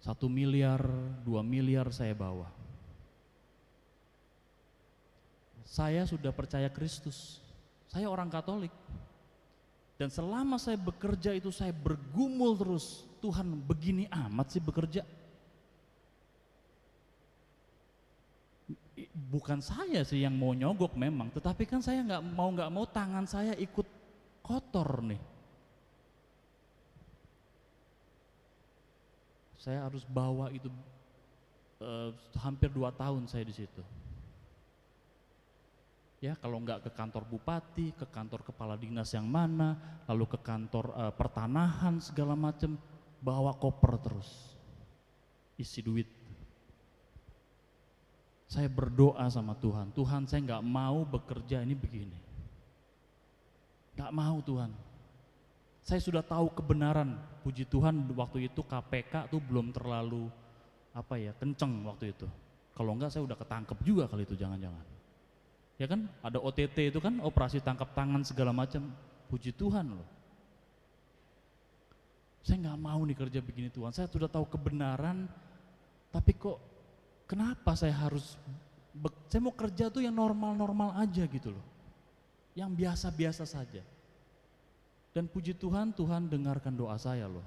1 miliar, 2 miliar saya bawa. Saya sudah percaya Kristus, saya orang Katolik. Dan selama saya bekerja itu saya bergumul terus, Tuhan begini amat sih bekerja. Bukan saya sih yang mau nyogok memang, tetapi kan saya nggak mau tangan saya ikut kotor nih. Saya harus bawa itu hampir 2 tahun saya di situ. Ya kalau nggak ke kantor bupati, ke kantor kepala dinas yang mana, lalu ke kantor pertanahan segala macam, bawa koper terus, isi duit. Saya berdoa sama Tuhan, Tuhan saya nggak mau bekerja ini begini, nggak mau Tuhan. Saya sudah tahu kebenaran, puji Tuhan waktu itu KPK tuh belum terlalu kenceng waktu itu. Kalau enggak saya udah ketangkep juga kali itu jangan-jangan. Ya kan ada OTT itu kan, operasi tangkap tangan segala macam, puji Tuhan loh. Saya nggak mau nih kerja begini Tuhan, saya sudah tahu kebenaran, tapi kok kenapa saya mau kerja tuh yang normal-normal aja gitu loh, yang biasa-biasa saja. Dan puji Tuhan, Tuhan dengarkan doa saya loh.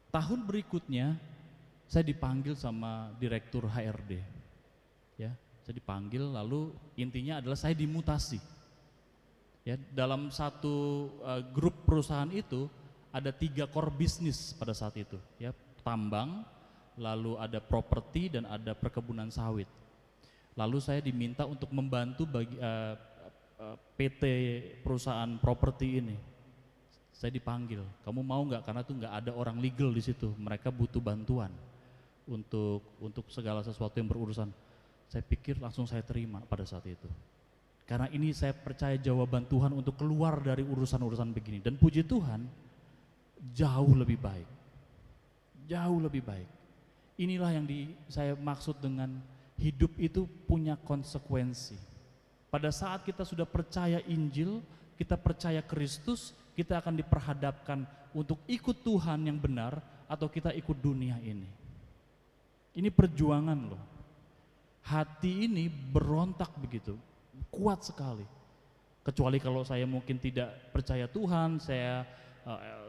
Tahun berikutnya saya dipanggil sama direktur HRD, ya, saya dipanggil lalu intinya adalah saya dimutasi. Ya, dalam satu grup perusahaan itu ada 3 core bisnis pada saat itu, ya, tambang, lalu ada properti dan ada perkebunan sawit. Lalu saya diminta untuk membantu bagi PT perusahaan properti ini. Saya dipanggil, kamu mau nggak? Karena tuh nggak ada orang legal di situ, mereka butuh bantuan untuk segala sesuatu yang berurusan. Saya pikir langsung saya terima pada saat itu. Karena ini saya percaya jawaban Tuhan untuk keluar dari urusan-urusan begini. Dan puji Tuhan, jauh lebih baik. Jauh lebih baik. Inilah yang saya maksud dengan hidup itu punya konsekuensi. Pada saat kita sudah percaya Injil, kita percaya Kristus, kita akan diperhadapkan untuk ikut Tuhan yang benar atau kita ikut dunia ini. Ini perjuangan loh. Hati ini berontak begitu, kuat sekali. Kecuali kalau saya mungkin tidak percaya Tuhan, saya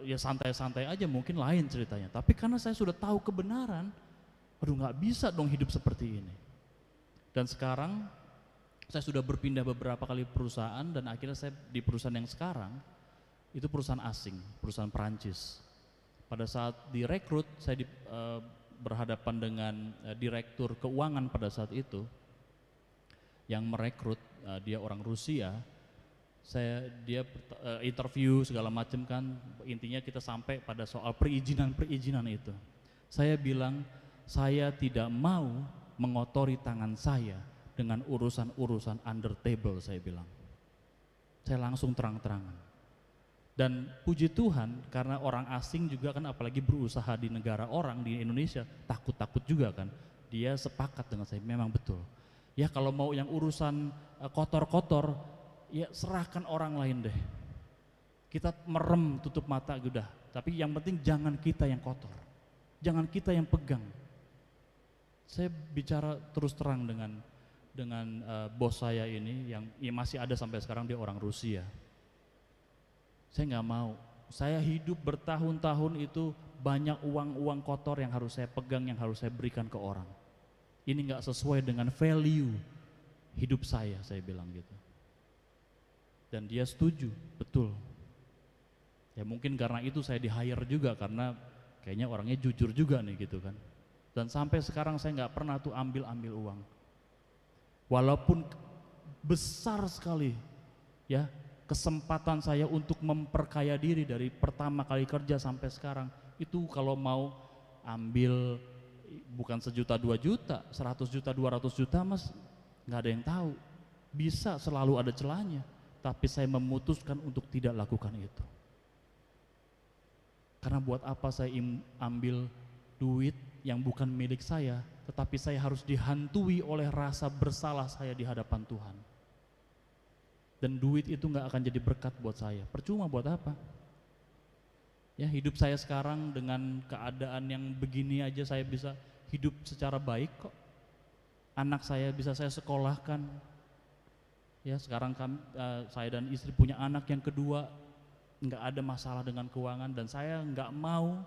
ya santai-santai aja mungkin lain ceritanya. Tapi karena saya sudah tahu kebenaran, aduh nggak bisa dong hidup seperti ini. Dan sekarang saya sudah berpindah beberapa kali perusahaan dan akhirnya saya di perusahaan yang sekarang, itu perusahaan asing, perusahaan Perancis. Pada saat direkrut, saya berhadapan dengan direktur keuangan pada saat itu yang merekrut, dia orang Rusia. Dia interview segala macam kan, intinya kita sampai pada soal perizinan itu. Saya bilang saya tidak mau mengotori tangan saya dengan urusan-urusan under table, saya bilang. Saya langsung terang-terangan. Dan puji Tuhan, karena orang asing juga kan, apalagi berusaha di negara orang di Indonesia, takut-takut juga kan. Dia sepakat dengan saya, memang betul. Ya kalau mau yang urusan kotor-kotor, ya serahkan orang lain deh. Kita merem, tutup mata udah. Tapi yang penting jangan kita yang kotor, jangan kita yang pegang. Saya bicara terus terang dengan bos saya ini yang ya masih ada sampai sekarang, dia orang Rusia. Saya nggak mau, saya hidup bertahun-tahun itu banyak uang kotor yang harus saya pegang, yang harus saya berikan ke orang. Ini nggak sesuai dengan value hidup saya bilang gitu. Dan dia setuju, betul. Ya mungkin karena itu saya di-hire juga, karena kayaknya orangnya jujur juga nih gitu kan. Dan sampai sekarang saya nggak pernah tuh ambil uang. Walaupun besar sekali ya kesempatan saya untuk memperkaya diri dari pertama kali kerja sampai sekarang, itu kalau mau ambil bukan 1 juta 2 juta, 100 juta 200 juta mas, nggak ada yang tahu, bisa selalu ada celahnya. Tapi saya memutuskan untuk tidak lakukan itu. Karena buat apa saya ambil duit yang bukan milik saya, tetapi saya harus dihantui oleh rasa bersalah saya di hadapan Tuhan. Dan duit itu nggak akan jadi berkat buat saya, percuma buat apa? Ya hidup saya sekarang dengan keadaan yang begini aja saya bisa hidup secara baik kok. Anak saya bisa saya sekolahkan. Ya sekarang saya dan istri punya anak yang kedua, nggak ada masalah dengan keuangan, dan saya nggak mau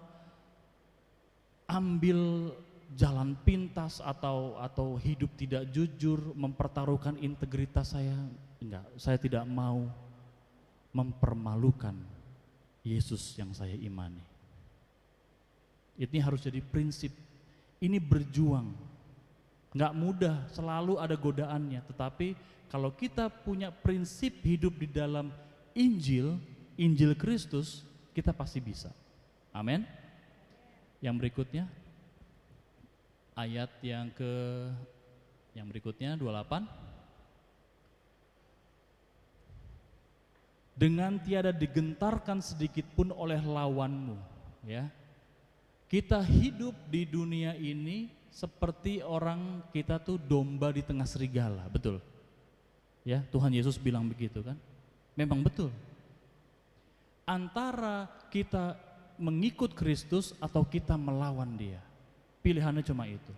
ambil jalan pintas atau hidup tidak jujur, mempertaruhkan integritas saya. Enggak, saya tidak mau mempermalukan Yesus yang saya imani. Ini harus jadi prinsip. Ini berjuang, nggak mudah, selalu ada godaannya. Tetapi kalau kita punya prinsip hidup di dalam Injil Kristus, kita pasti bisa. Amin. Yang berikutnya, ayat yang berikutnya 28. Dengan tiada digentarkan sedikit pun oleh lawanmu, ya. Kita hidup di dunia ini seperti orang kita tuh domba di tengah serigala, betul? Ya, Tuhan Yesus bilang begitu kan? Memang betul. Antara kita mengikut Kristus atau kita melawan Dia, pilihannya cuma itu.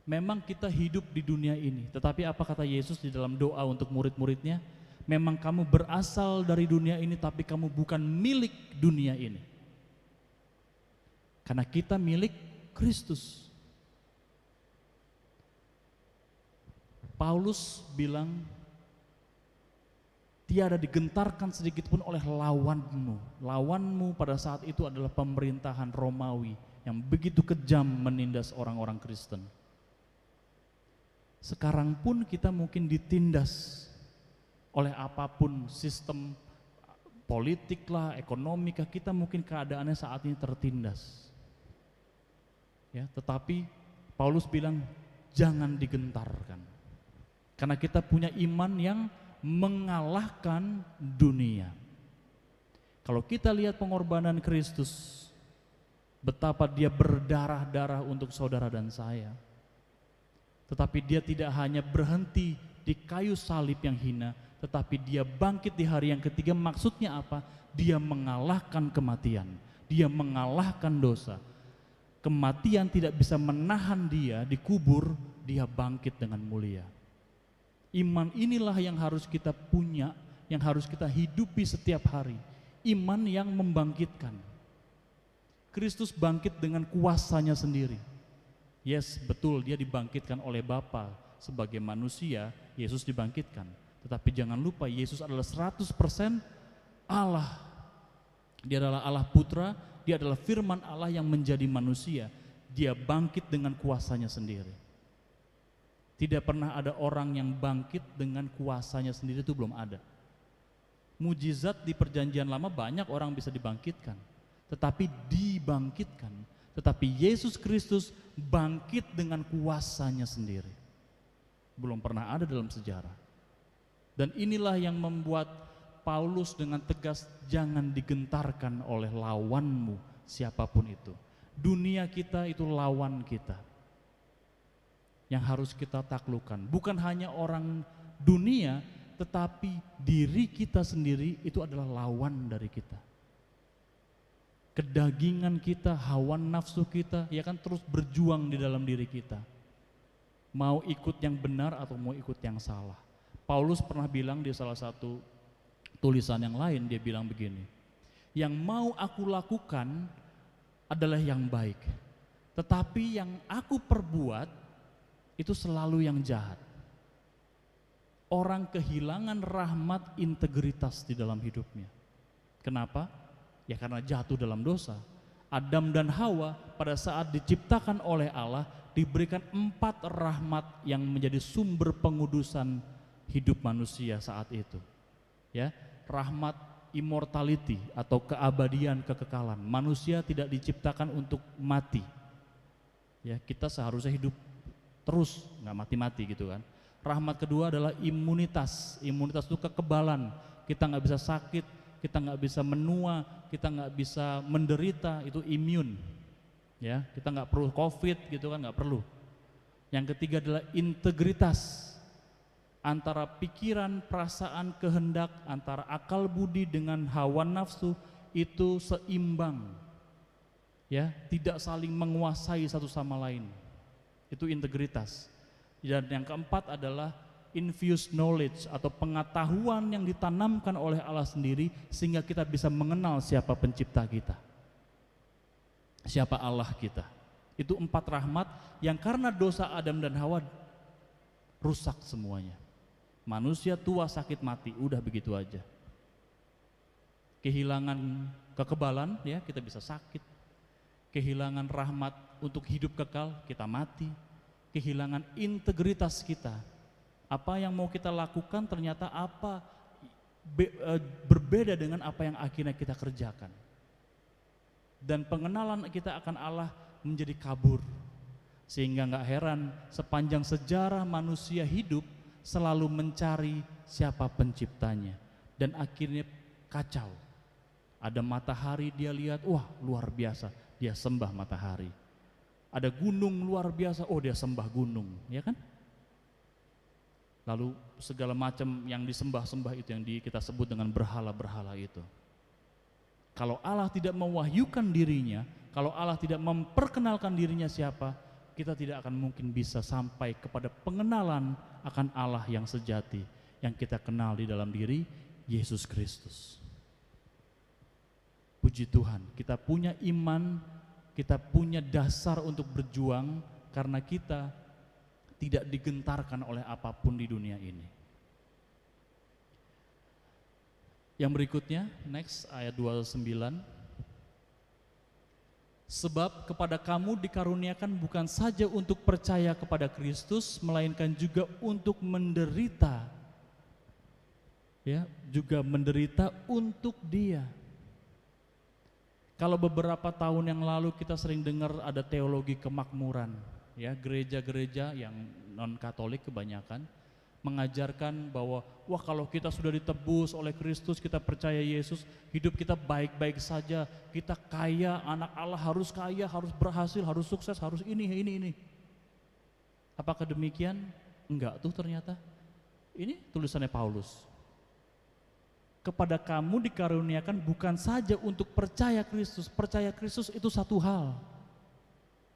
Memang kita hidup di dunia ini, tetapi apa kata Yesus di dalam doa untuk murid-muridnya? Memang kamu berasal dari dunia ini, tapi kamu bukan milik dunia ini. Karena kita milik Kristus. Paulus bilang, tiada digentarkan sedikit pun oleh lawanmu. Lawanmu pada saat itu adalah pemerintahan Romawi yang begitu kejam menindas orang-orang Kristen. Sekarang pun kita mungkin ditindas oleh apapun, sistem politik lah, ekonomi kah, kita mungkin keadaannya saat ini tertindas. Ya, tetapi Paulus bilang jangan digentarkan. Karena kita punya iman yang mengalahkan dunia. Kalau kita lihat pengorbanan Kristus, betapa dia berdarah-darah untuk saudara dan saya. Tetapi dia tidak hanya berhenti di kayu salib yang hina, tetapi dia bangkit di hari yang ketiga. Maksudnya apa? Dia mengalahkan kematian, dia mengalahkan dosa. Kematian tidak bisa menahan dia, dikubur, dia bangkit dengan mulia. Iman inilah yang harus kita punya, yang harus kita hidupi setiap hari. Iman yang membangkitkan. Kristus bangkit dengan kuasanya sendiri. Yes, betul, dia dibangkitkan oleh Bapa sebagai manusia, Yesus dibangkitkan. Tetapi jangan lupa, Yesus adalah 100% Allah. Dia adalah Allah Putra, dia adalah firman Allah yang menjadi manusia. Dia bangkit dengan kuasanya sendiri. Tidak pernah ada orang yang bangkit dengan kuasanya sendiri, itu belum ada. Mujizat di perjanjian lama banyak orang bisa dibangkitkan, tetapi dibangkitkan. Tetapi Yesus Kristus bangkit dengan kuasanya sendiri. Belum pernah ada dalam sejarah. Dan inilah yang membuat Paulus dengan tegas, jangan digentarkan oleh lawanmu siapapun itu. Dunia kita itu lawan kita, yang harus kita taklukkan. Bukan hanya orang dunia, tetapi diri kita sendiri itu adalah lawan dari kita. Kedagingan kita, hawa nafsu kita, ya kan terus berjuang di dalam diri kita. Mau ikut yang benar atau mau ikut yang salah. Paulus pernah bilang di salah satu tulisan yang lain, dia bilang begini, yang mau aku lakukan adalah yang baik, tetapi yang aku perbuat itu selalu yang jahat. Orang kehilangan rahmat integritas di dalam hidupnya. Kenapa? Ya karena jatuh dalam dosa. Adam dan Hawa pada saat diciptakan oleh Allah diberikan 4 rahmat yang menjadi sumber pengudusan hidup manusia saat itu. Ya, rahmat immortality atau keabadian, kekekalan. Manusia tidak diciptakan untuk mati. Ya, kita seharusnya hidup terus, nggak mati-mati gitu kan. Rahmat kedua adalah imunitas. Imunitas itu kekebalan. Kita nggak bisa sakit, kita nggak bisa menua, kita nggak bisa menderita, itu imun. Ya, kita nggak perlu COVID gitu kan, nggak perlu. Yang ketiga adalah integritas. Antara pikiran, perasaan, kehendak, antara akal budi dengan hawa nafsu itu seimbang. Ya, tidak saling menguasai satu sama lain. Itu integritas. Dan yang keempat adalah infused knowledge atau pengetahuan yang ditanamkan oleh Allah sendiri sehingga kita bisa mengenal siapa pencipta kita, siapa Allah kita. Itu 4 rahmat yang karena dosa Adam dan Hawa rusak semuanya. Manusia tua, sakit, mati, udah begitu aja. Kehilangan kekebalan, ya kita bisa sakit. Kehilangan rahmat untuk hidup kekal, kita mati. Kehilangan integritas kita. Apa yang mau kita lakukan ternyata berbeda dengan apa yang akhirnya kita kerjakan. Dan pengenalan kita akan Allah menjadi kabur. Sehingga gak heran sepanjang sejarah manusia hidup selalu mencari siapa penciptanya. Dan akhirnya kacau. Ada matahari dia lihat, wah luar biasa, dia sembah matahari. Ada gunung luar biasa, oh dia sembah gunung, ya kan? Lalu segala macam yang disembah-sembah itu yang kita sebut dengan berhala-berhala itu. Kalau Allah tidak mewahyukan dirinya, kalau Allah tidak memperkenalkan dirinya siapa, kita tidak akan mungkin bisa sampai kepada pengenalan akan Allah yang sejati, yang kita kenal di dalam diri Yesus Kristus. Puji Tuhan, kita punya iman, kita punya dasar untuk berjuang karena kita tidak digentarkan oleh apapun di dunia ini. Yang berikutnya, next ayat 29. Sebab kepada kamu dikaruniakan bukan saja untuk percaya kepada Kristus, melainkan juga untuk menderita. Ya, juga menderita untuk Dia. Kalau beberapa tahun yang lalu kita sering dengar ada teologi kemakmuran, ya gereja-gereja yang non Katolik kebanyakan mengajarkan bahwa wah kalau kita sudah ditebus oleh Kristus, kita percaya Yesus, hidup kita baik-baik saja, kita kaya, anak Allah harus kaya, harus berhasil, harus sukses, harus ini. Apakah demikian? Enggak tuh ternyata. Ini tulisannya Paulus. Kepada kamu dikaruniakan bukan saja untuk percaya Kristus itu satu hal.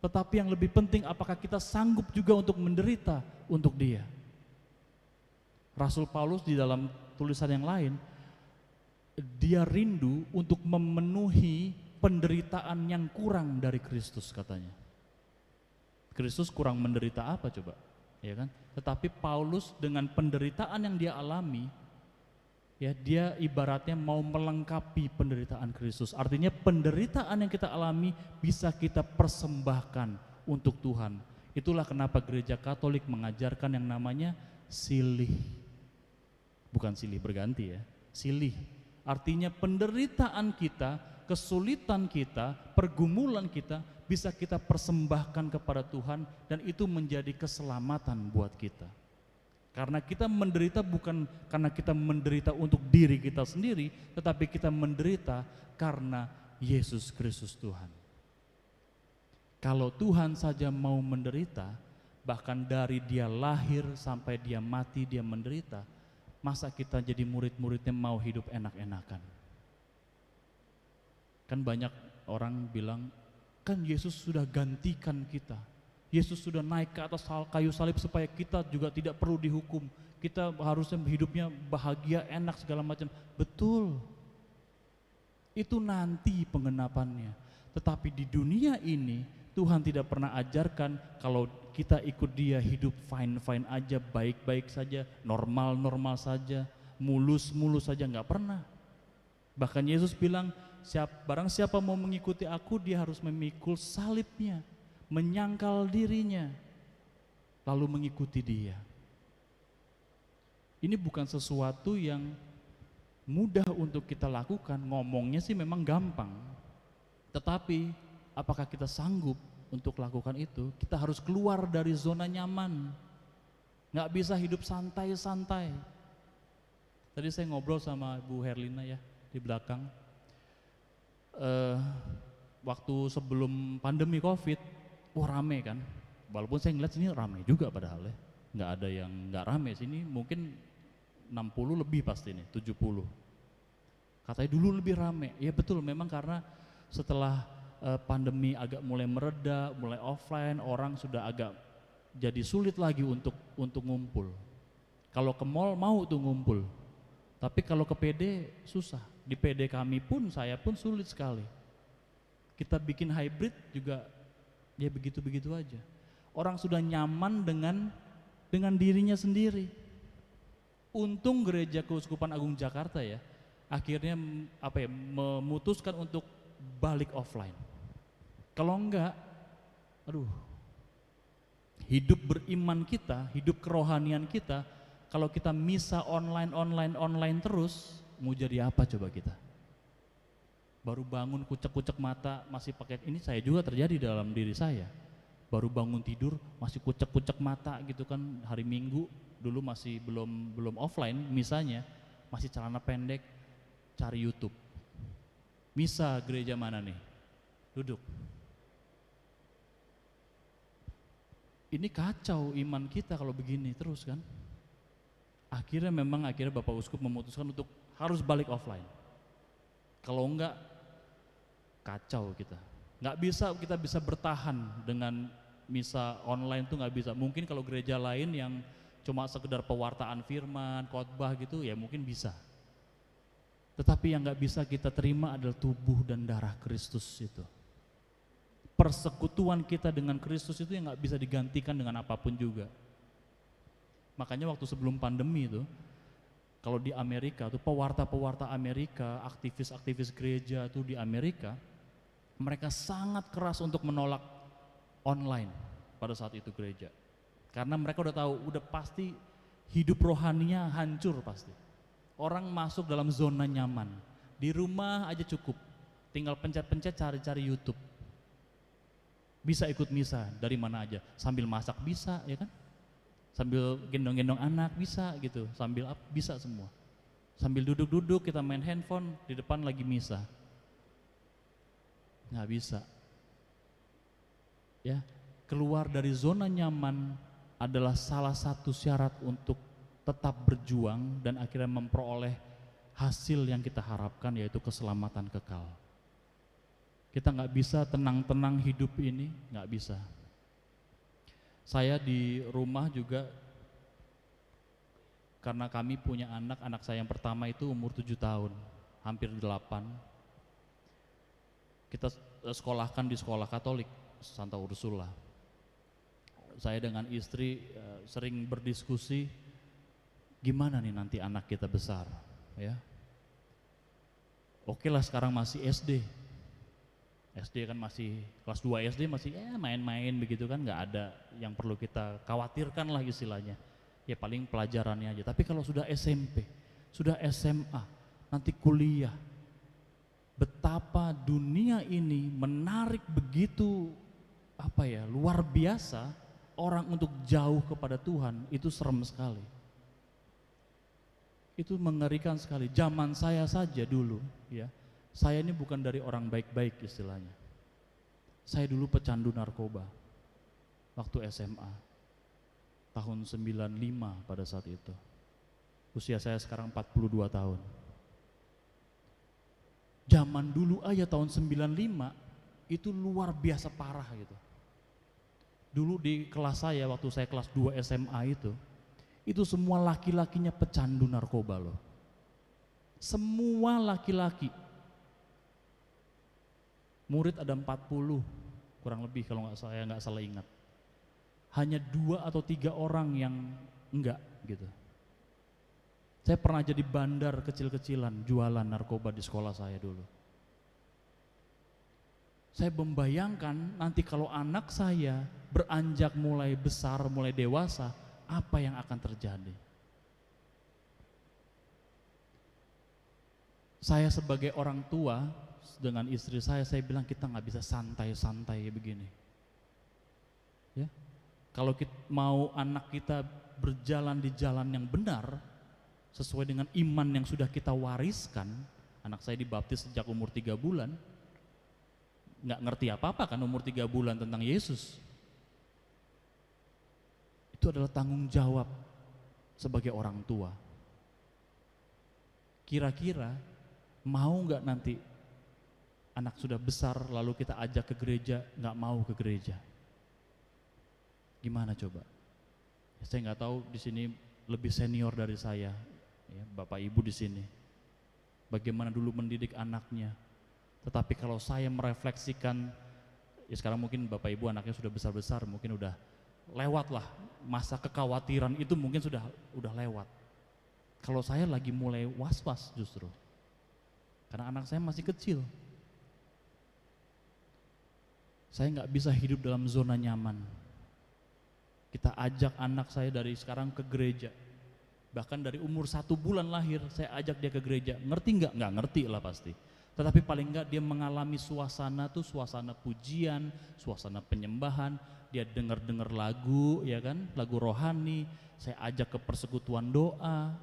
Tetapi yang lebih penting, apakah kita sanggup juga untuk menderita untuk Dia? Rasul Paulus di dalam tulisan yang lain, dia rindu untuk memenuhi penderitaan yang kurang dari Kristus katanya. Kristus kurang menderita apa coba? Ya kan? Tetapi Paulus dengan penderitaan yang dia alami, ya dia ibaratnya mau melengkapi penderitaan Kristus. Artinya penderitaan yang kita alami bisa kita persembahkan untuk Tuhan. Itulah kenapa gereja Katolik mengajarkan yang namanya silih. Bukan silih berganti ya, silih. Artinya penderitaan kita, kesulitan kita, pergumulan kita bisa kita persembahkan kepada Tuhan, dan itu menjadi keselamatan buat kita. Karena kita menderita bukan karena kita menderita untuk diri kita sendiri, tetapi kita menderita karena Yesus Kristus Tuhan. Kalau Tuhan saja mau menderita, bahkan dari Dia lahir sampai Dia mati Dia menderita, masa kita jadi murid-muridnya mau hidup enak-enakan? Kan banyak orang bilang, kan Yesus sudah gantikan kita. Yesus sudah naik ke atas kayu salib supaya kita juga tidak perlu dihukum. Kita harusnya hidupnya bahagia, enak segala macam. Betul. Itu nanti penggenapannya. Tetapi di dunia ini Tuhan tidak pernah ajarkan kalau kita ikut Dia hidup fine-fine aja, baik-baik saja, normal-normal saja, mulus-mulus saja, enggak pernah. Bahkan Yesus bilang, barang siapa mau mengikuti aku, dia harus memikul salibnya, menyangkal dirinya, lalu mengikuti Dia. Ini bukan sesuatu yang mudah untuk kita lakukan. Ngomongnya sih memang gampang, tetapi apakah kita sanggup untuk lakukan itu? Kita harus keluar dari zona nyaman. Nggak bisa hidup santai-santai. Tadi saya ngobrol sama Bu Herlina ya di belakang, waktu sebelum pandemi COVID, rame kan, walaupun saya ngeliat sini rame juga padahal ya, nggak ada yang nggak rame sini, mungkin 60 lebih pasti nih, 70. Katanya dulu lebih rame, ya betul, memang karena setelah pandemi agak mulai mereda, mulai offline, orang sudah agak jadi sulit lagi untuk ngumpul. Kalau ke mall mau tuh ngumpul, tapi kalau ke PD susah. Di PD kami pun, saya pun sulit sekali. Kita bikin hybrid juga ya begitu-begitu aja. Orang sudah nyaman dengan dirinya sendiri. Untung Gereja Keuskupan Agung Jakarta ya, akhirnya memutuskan untuk balik offline. Kalau enggak, hidup beriman kita, hidup kerohanian kita, kalau kita misa online terus, mau jadi apa coba kita? Baru bangun kucek-kucek mata masih pakai, ini saya juga terjadi dalam diri saya. Baru bangun tidur masih kucek-kucek mata gitu kan, hari Minggu dulu masih belum offline misanya, masih celana pendek, cari YouTube. Misa gereja mana nih? Duduk. Ini kacau iman kita kalau begini terus kan. Akhirnya Bapak Uskup memutuskan untuk harus balik offline. Kalau enggak kacau kita. Nggak bisa kita bisa bertahan dengan misa online tuh nggak bisa. Mungkin kalau gereja lain yang cuma sekedar pewartaan firman, khotbah gitu ya mungkin bisa. Tetapi yang nggak bisa kita terima adalah tubuh dan darah Kristus itu. Persekutuan kita dengan Kristus itu yang nggak bisa digantikan dengan apapun juga. Makanya waktu sebelum pandemi itu, kalau di Amerika tuh pewarta-pewarta Amerika, aktivis-aktivis gereja tuh di Amerika, mereka sangat keras untuk menolak online pada saat itu gereja. Karena mereka udah tahu, udah pasti hidup rohaninya hancur pasti. Orang masuk dalam zona nyaman, di rumah aja cukup, tinggal pencet-pencet cari-cari YouTube. Bisa ikut misa dari mana aja, sambil masak bisa ya kan, sambil gendong-gendong anak bisa gitu, sambil bisa semua. Sambil duduk-duduk kita main handphone di depan lagi misa. Nggak bisa. Ya, keluar dari zona nyaman adalah salah satu syarat untuk tetap berjuang dan akhirnya memperoleh hasil yang kita harapkan, yaitu keselamatan kekal. Kita nggak bisa tenang-tenang hidup ini, nggak bisa. Saya di rumah juga, karena kami punya anak saya yang pertama itu umur 7 tahun, hampir 8. Kita sekolahkan di sekolah Katolik, Santa Ursula. Saya dengan istri sering berdiskusi, gimana nih nanti anak kita besar, ya. Oke lah sekarang masih SD kan masih kelas 2 SD masih main-main begitu kan, nggak ada yang perlu kita khawatirkan lah istilahnya. Ya paling pelajarannya aja. Tapi kalau sudah SMP, sudah SMA, nanti kuliah, betapa dunia ini menarik begitu luar biasa, orang untuk jauh kepada Tuhan itu serem sekali. Itu mengerikan sekali. Zaman saya saja dulu, ya. Saya ini bukan dari orang baik-baik istilahnya. Saya dulu pecandu narkoba waktu SMA. Tahun 95 pada saat itu. Usia saya sekarang 42 tahun. Zaman dulu aja tahun 95 itu luar biasa parah gitu. Dulu di kelas saya waktu saya kelas 2 SMA itu semua laki-lakinya pecandu narkoba loh. Semua laki-laki. Murid ada 40 kurang lebih kalau saya nggak salah ingat. Hanya 2 atau 3 orang yang enggak gitu. Saya pernah jadi bandar kecil-kecilan jualan narkoba di sekolah saya dulu. Saya membayangkan nanti kalau anak saya beranjak mulai besar, mulai dewasa, apa yang akan terjadi. Saya sebagai orang tua dengan istri saya bilang kita nggak bisa santai-santai begini. Ya, kalau kita mau anak kita berjalan di jalan yang benar, sesuai dengan iman yang sudah kita wariskan. Anak saya dibaptis sejak umur 3 bulan, nggak ngerti apa-apa kan umur 3 bulan tentang Yesus. Itu adalah tanggung jawab sebagai orang tua. Kira-kira mau nggak nanti anak sudah besar lalu kita ajak ke gereja, nggak mau ke gereja? Gimana coba? Saya nggak tahu di sini lebih senior dari saya, ya, Bapak Ibu di sini. Bagaimana dulu mendidik anaknya. Tetapi kalau saya merefleksikan, ya sekarang mungkin Bapak Ibu anaknya sudah besar-besar, mungkin udah lewat lah masa kekhawatiran itu, mungkin sudah lewat. Kalau saya lagi mulai was-was justru, karena anak saya masih kecil. Saya nggak bisa hidup dalam zona nyaman. Kita ajak anak saya dari sekarang ke gereja. Bahkan dari umur 1 bulan lahir, saya ajak dia ke gereja. Ngerti nggak? Nggak ngerti lah pasti. Tetapi paling nggak dia mengalami suasana pujian, suasana penyembahan. Dia dengar lagu, ya kan, lagu rohani. Saya ajak ke persekutuan doa.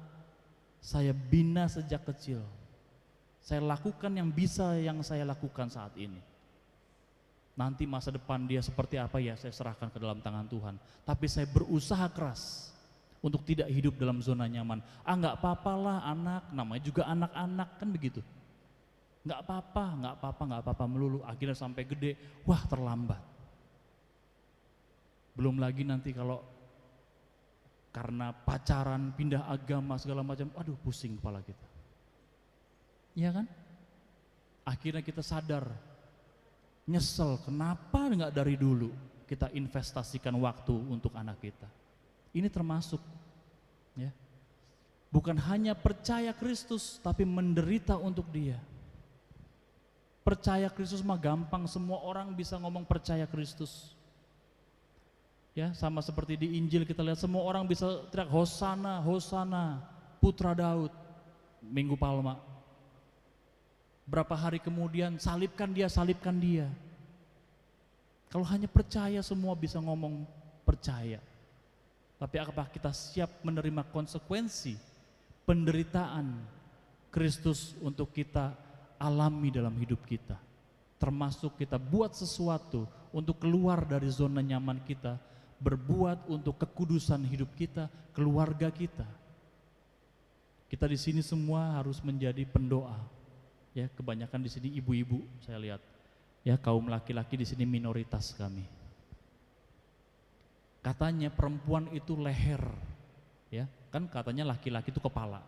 Saya bina sejak kecil. Saya lakukan yang bisa yang saya lakukan saat ini. Nanti masa depan dia seperti apa ya saya serahkan ke dalam tangan Tuhan. Tapi saya berusaha keras untuk tidak hidup dalam zona nyaman. Nggak apa-apa lah anak, namanya juga anak-anak kan begitu. Nggak apa-apa melulu. Akhirnya sampai gede, wah terlambat. Belum lagi nanti kalau karena pacaran, pindah agama segala macam, aduh pusing kepala kita. Iya kan? Akhirnya kita sadar, nyesel kenapa nggak dari dulu kita investasikan waktu untuk anak kita. Ini termasuk, ya, bukan hanya percaya Kristus tapi menderita untuk Dia. Percaya Kristus mah gampang, semua orang bisa ngomong percaya Kristus. Ya, sama seperti di Injil kita lihat semua orang bisa teriak Hosana, Hosana, Putra Daud, Minggu Palma. Berapa hari kemudian salibkan dia. Kalau hanya percaya semua bisa ngomong percaya. Tapi apakah kita siap menerima konsekuensi penderitaan Kristus untuk kita alami dalam hidup kita? Termasuk kita buat sesuatu untuk keluar dari zona nyaman kita, berbuat untuk kekudusan hidup kita, keluarga kita. Kita di sini semua harus menjadi pendoa. Ya, kebanyakan di sini ibu-ibu saya lihat. Ya, kaum laki-laki di sini minoritas kami. Katanya perempuan itu leher, ya kan katanya laki-laki itu kepala,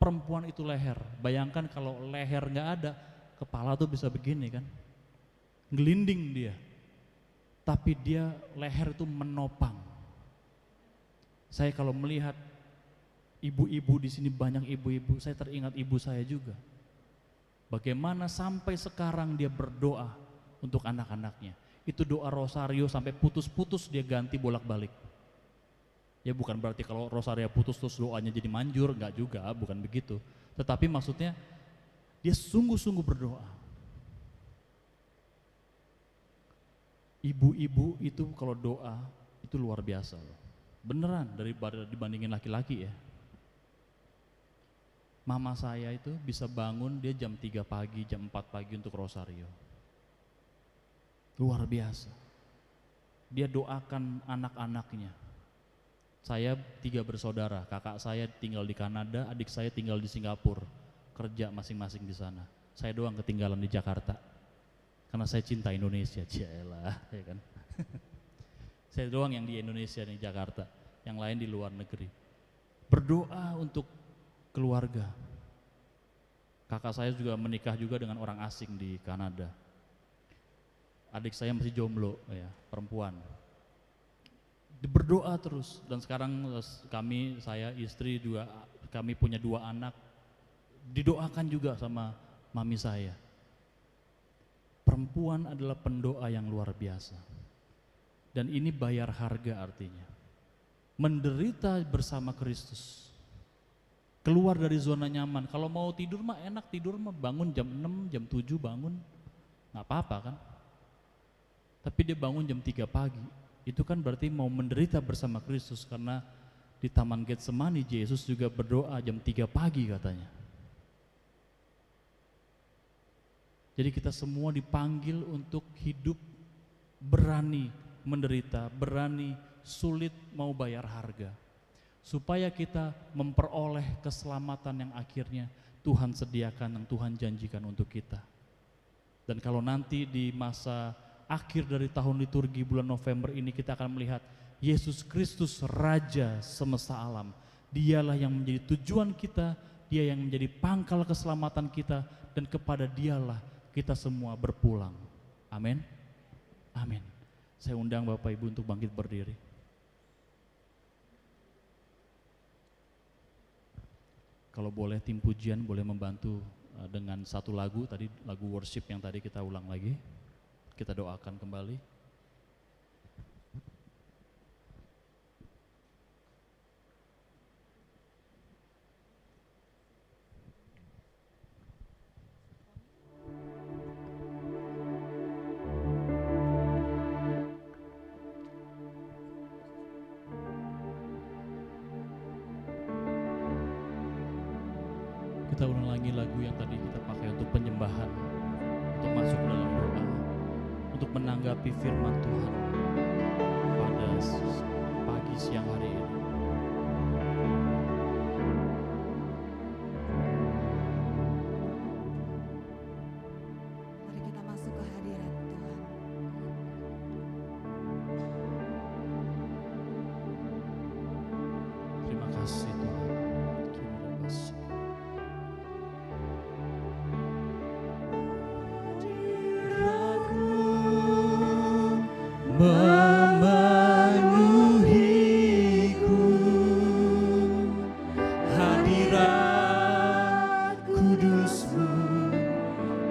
perempuan itu leher. Bayangkan kalau leher nggak ada, kepala tuh bisa begini kan, gelinding dia. Tapi dia leher itu menopang. Saya kalau melihat ibu-ibu di sini, banyak ibu-ibu, saya teringat ibu saya juga. Bagaimana sampai sekarang dia berdoa untuk anak-anaknya. Itu doa rosario sampai putus-putus dia ganti bolak-balik. Ya bukan berarti kalau rosario putus terus doanya jadi manjur, enggak juga, bukan begitu. Tetapi maksudnya dia sungguh-sungguh berdoa. Ibu-ibu itu kalau doa itu luar biasa loh. Beneran daripada dibandingin laki-laki ya. Mama saya itu bisa bangun dia jam 3 pagi, jam 4 pagi untuk rosario. Luar biasa. Dia doakan anak-anaknya. Saya 3 bersaudara, kakak saya tinggal di Kanada, adik saya tinggal di Singapura, kerja masing-masing di sana. Saya doang ketinggalan di Jakarta, karena saya cinta Indonesia, cialah, ya kan. Saya doang yang di Indonesia di Jakarta, yang lain di luar negeri. Berdoa untuk keluarga. Kakak saya juga menikah juga dengan orang asing di Kanada. Adik saya masih jomblo, ya, perempuan. Berdoa terus, dan sekarang kami, saya, istri juga, kami punya 2 anak, didoakan juga sama mami saya. Perempuan adalah pendoa yang luar biasa, dan ini bayar harga artinya. Menderita bersama Kristus, keluar dari zona nyaman. Kalau mau tidur mah enak, tidur mah bangun jam 6, jam 7 bangun, nggak apa-apa kan. Tapi dia bangun jam 3 pagi, itu kan berarti mau menderita bersama Kristus, karena di Taman Getsemani Yesus juga berdoa jam 3 pagi katanya. Jadi kita semua dipanggil untuk hidup berani menderita, berani sulit, mau bayar harga, supaya kita memperoleh keselamatan yang akhirnya Tuhan sediakan, yang Tuhan janjikan untuk kita. Dan kalau nanti di masa akhir dari tahun liturgi bulan November ini kita akan melihat Yesus Kristus Raja semesta alam. Dialah yang menjadi tujuan kita, Dia yang menjadi pangkal keselamatan kita, dan kepada Dialah kita semua berpulang. Amin. Amin. Saya undang Bapak Ibu untuk bangkit berdiri. Kalau boleh tim pujian boleh membantu dengan 1 lagu, tadi lagu worship yang tadi kita ulang lagi. Kita doakan kembali. Kita ulang lagi lagu yang tadi kita pakai untuk penyembahan, untuk masuk dalam doa, untuk menanggapi firman Tuhan pada pagi siang hari ini. Mari kita masuk ke hadirat Tuhan. Terima kasih Tuhan. Terima kasih. Memenuhiku, hadirat kudus-Mu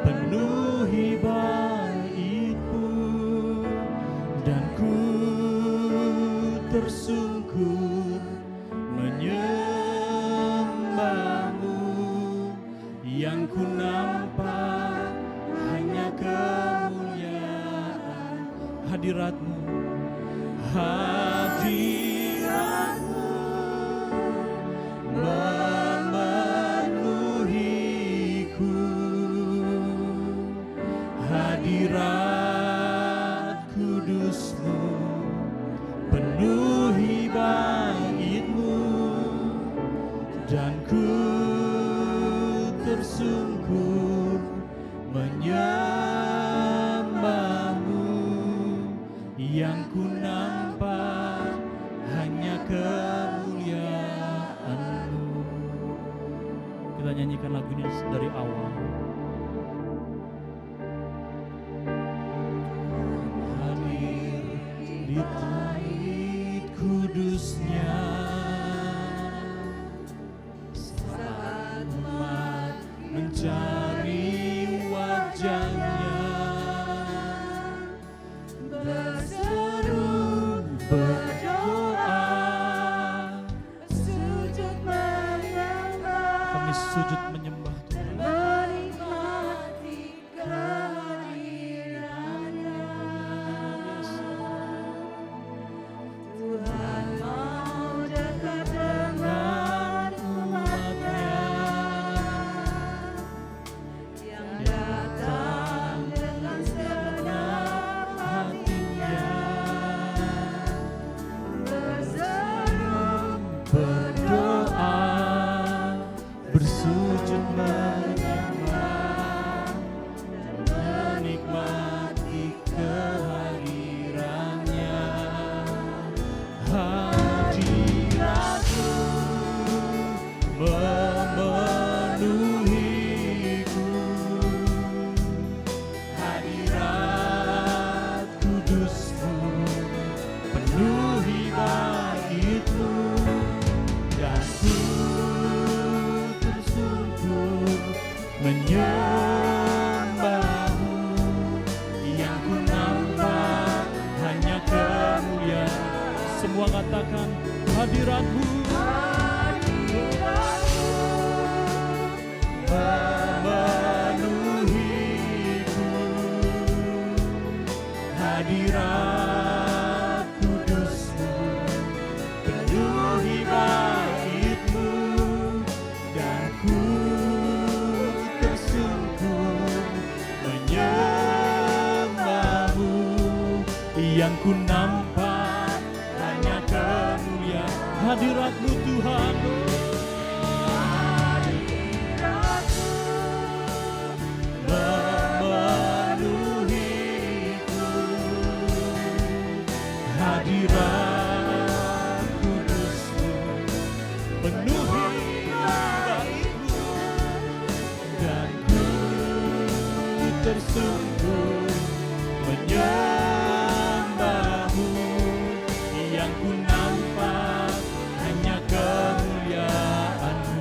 penuhi baitku, dan ku tersungkur menyembah-Mu. Yang ku nampak hanya kemuliaan hadirat-Mu, hadirat-Mu memenuhiku, hadirat kudus-Mu penuhi bait-Mu, dan ku tersungkur menyembah-Mu. Kita nyanyikan lagunya dari awal. Hadir di Bait Kudusnya, saat umat mencari wajahnya, berseru berdoa, sujud menyembah, kami sujud menyembah Tuhan. menikmati kehadirannya. Tuhan mau dekat dengan umatnya yang datang dengan segenap hatinya, berseru Berdoa, bersujud menyembah, dan menikmati kehadirannya. Hadiratmu memenuhiku, hadirat kudusmu penuhi baitmu, dan ku tersungkur menyembahmu. Yang ku nampak hanya kemuliaan. Semua katakan hadiratmu memenuhiku, hadirat kudusmu penuhi baitmu, dan ku tersungkur menyembahmu. Yang ku nampak hanya kemuliaan hadiratmu Tuhan. Memenuhiku, hadirat kudusmu penuhi baitmu, dan ku tersungkur menyembahmu. Yang ku nampak hanya kemuliaanmu, hadiratmu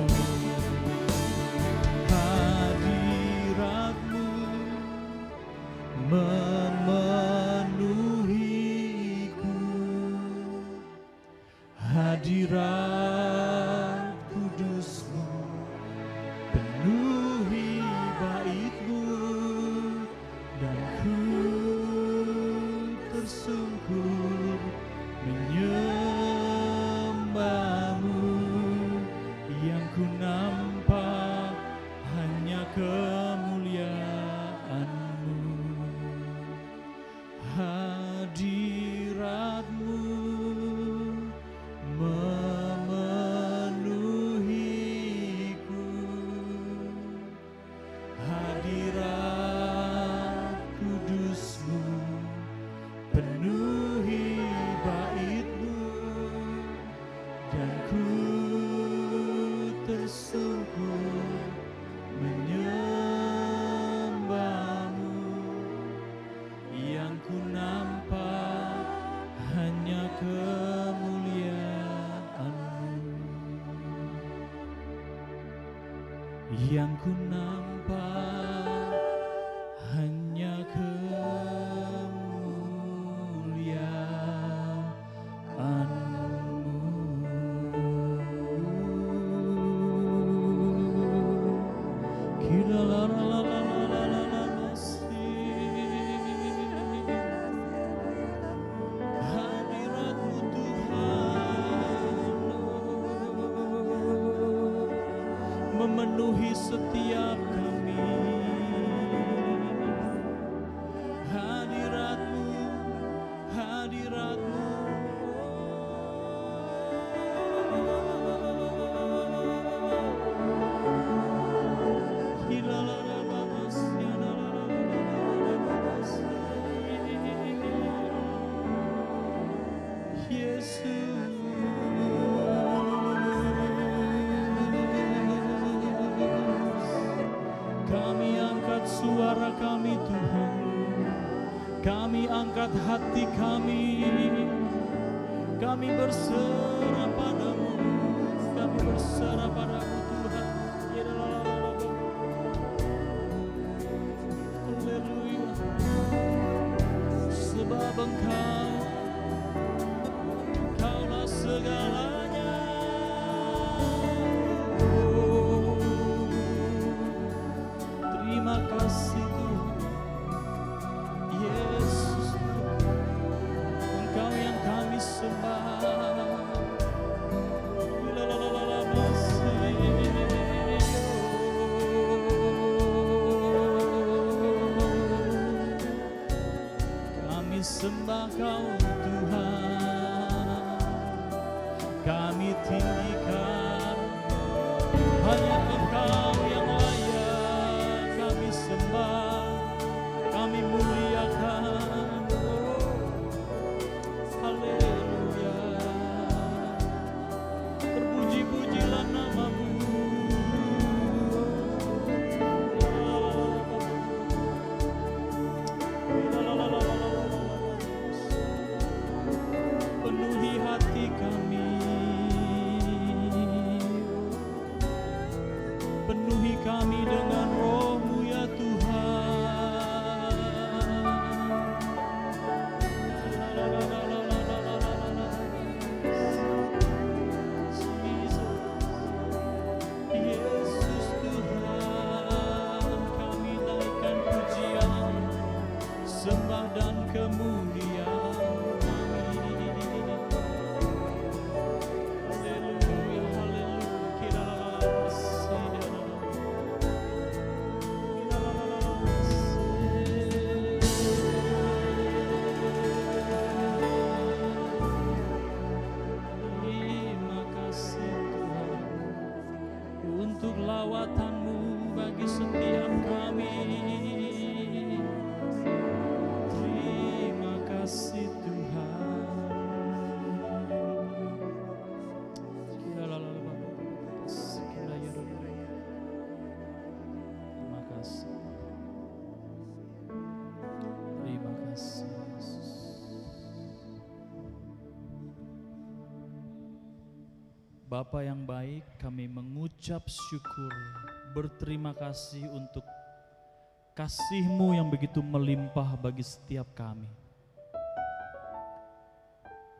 memenuhiku, hadirat kudusmu penuhi baitmu, dan ku tersungkur menyembahmu. Yang ku nampak hanya kemuliaanmu, hadiratmu memenuhiku, hadirat kudusmu penuhi baitmu, dan ku tersungkur menyembahmu. Yang ku nampak hanya kemuliaanmu, yang ku nampak hanya hadiratmu Tuhan memenuhi setiap kami. Hadiratmu, hadiratmu, Yesus. kami Tuhan. Kami angkat hati kami berserah padamu, kami berserah padamu Tuhan. Haleluya. Sebab Engkaulah segalanya. Oh, terima kasih Tuhan Yesus, Engkau yang kami sembah. Kami sembah Kau Tuhan, kami tinggikan, hanya Engkau yang layak kami sembah, kami muliakan. Oh, haleluya. Terpuji-pujilah nama-Mu. Penuhi hati kami, penuhi kami dengan Roh-Mu ya Tuhan. Yesus Tuhan, kami naikkan pujian, sembah dan kemuliaan kami. Haleluya, haleluya. Terima kasih Tuhan untuk lawatan-Mu bagi setiap kami. Terima kasih Tuhan. Terima kasih. Terima kasih Yesus. Bapa yang baik, kami mengucap syukur, berterima kasih untuk kasih-Mu yang begitu melimpah bagi setiap kami.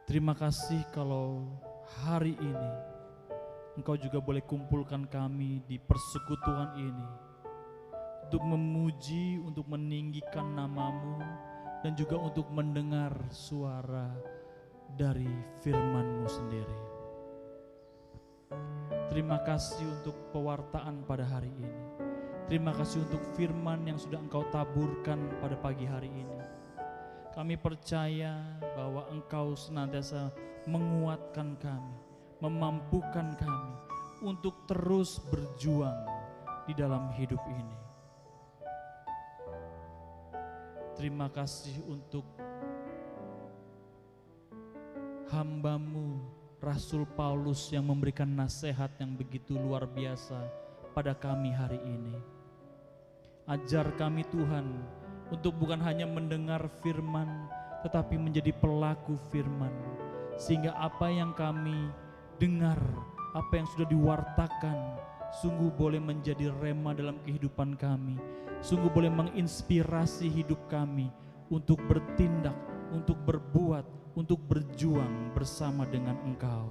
Terima kasih kalau hari ini Engkau juga boleh kumpulkan kami di persekutuan ini untuk memuji, untuk meninggikan nama-Mu, dan juga untuk mendengar suara dari firman-Mu sendiri. Terima kasih untuk pewartaan pada hari ini. Terima kasih untuk firman yang sudah Engkau taburkan pada pagi hari ini. Kami percaya bahwa Engkau senantiasa menguatkan kami, memampukan kami untuk terus berjuang di dalam hidup ini. Terima kasih untuk hamba-Mu Rasul Paulus yang memberikan nasihat yang begitu luar biasa pada kami hari ini. Ajar kami Tuhan untuk bukan hanya mendengar firman, tetapi menjadi pelaku firman, sehingga apa yang kami dengar, apa yang sudah diwartakan, sungguh boleh menjadi rema dalam kehidupan kami, sungguh boleh menginspirasi hidup kami untuk bertindak, untuk berbuat, untuk berjuang bersama dengan Engkau.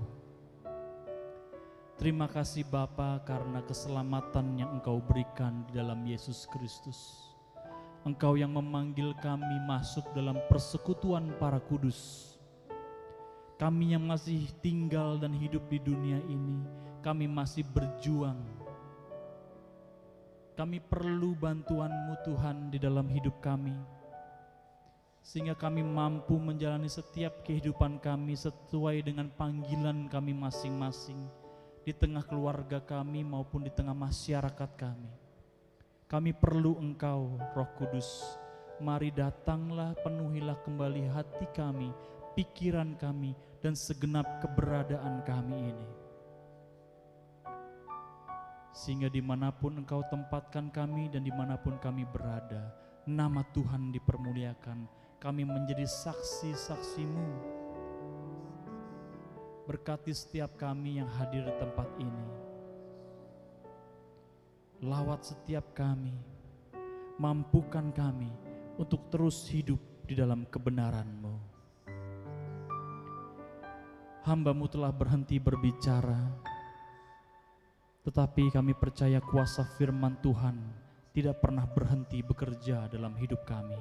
Terima kasih Bapa karena keselamatan yang Engkau berikan di dalam Yesus Kristus. Engkau yang memanggil kami masuk dalam persekutuan para kudus. Kami yang masih tinggal dan hidup di dunia ini, kami masih berjuang. Kami perlu bantuan-Mu Tuhan di dalam hidup kami, sehingga kami mampu menjalani setiap kehidupan kami sesuai dengan panggilan kami masing-masing, di tengah keluarga kami maupun di tengah masyarakat kami. Kami perlu Engkau, Roh Kudus. Mari datanglah, penuhilah kembali hati kami, pikiran kami, dan segenap keberadaan kami ini. Sehingga dimanapun Engkau tempatkan kami dan dimanapun kami berada, nama Tuhan dipermuliakan, kami menjadi saksi-saksi-Mu. Berkati setiap kami yang hadir di tempat ini. Lawat setiap kami, mampukan kami untuk terus hidup di dalam kebenaran-Mu. Hamba-Mu telah berhenti berbicara, tetapi kami percaya kuasa firman Tuhan tidak pernah berhenti bekerja dalam hidup kami.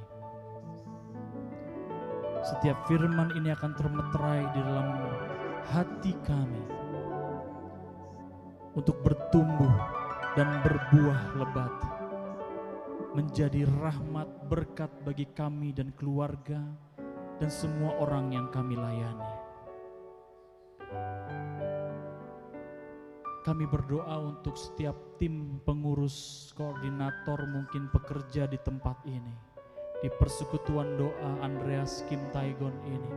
Setiap firman ini akan termeterai di dalam hati kami untuk bertumbuh dan berbuah lebat, menjadi rahmat berkat bagi kami dan keluarga dan semua orang yang kami layani. Kami berdoa untuk setiap tim pengurus, koordinator, mungkin pekerja di tempat ini, di persekutuan doa Andreas Kim Taigon ini.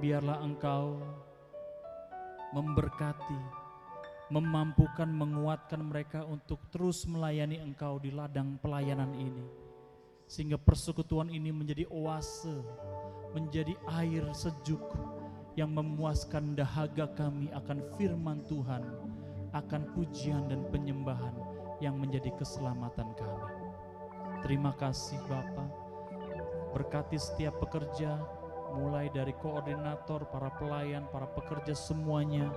Biarlah Engkau memberkati, memampukan, menguatkan mereka untuk terus melayani Engkau di ladang pelayanan ini. Sehingga persekutuan ini menjadi oase, menjadi air sejuk yang memuaskan dahaga kami akan firman Tuhan, akan pujian dan penyembahan yang menjadi keselamatan kami. Terima kasih Bapa, berkati setiap pekerja, mulai dari koordinator, para pelayan, para pekerja semuanya,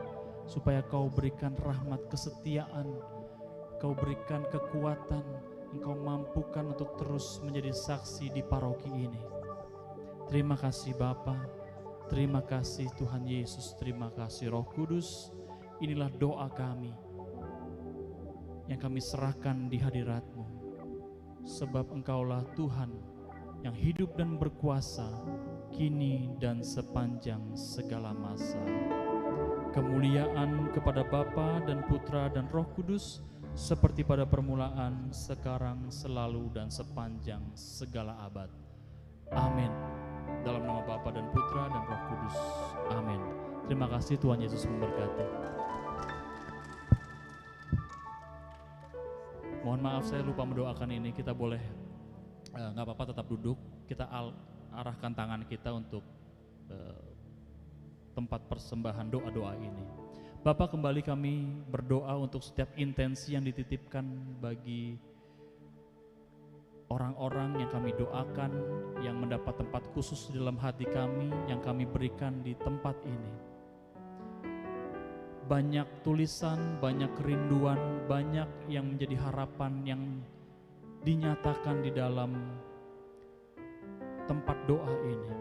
supaya Kau berikan rahmat kesetiaan, Kau berikan kekuatan, Engkau mampukan untuk terus menjadi saksi di paroki ini. Terima kasih Bapa, terima kasih Tuhan Yesus, terima kasih Roh Kudus. Inilah doa kami yang kami serahkan di hadirat-Mu, sebab Engkaulah Tuhan yang hidup dan berkuasa kini dan sepanjang segala masa. Kemuliaan kepada Bapa dan Putra dan Roh Kudus, seperti pada permulaan, sekarang, selalu, dan sepanjang segala abad. Amin. Dalam nama Bapa dan Putra dan Roh Kudus. Amin. Terima kasih, Tuhan Yesus memberkati. Mohon maaf saya lupa mendoakan ini. Kita boleh nggak apa-apa tetap duduk. Kita arahkan tangan kita untuk tempat persembahan doa-doa ini. Bapa, kembali kami berdoa untuk setiap intensi yang dititipkan bagi orang-orang yang kami doakan, yang mendapat tempat khusus di dalam hati kami, yang kami berikan di tempat ini. Banyak tulisan, banyak kerinduan, banyak yang menjadi harapan yang dinyatakan di dalam tempat doa ini.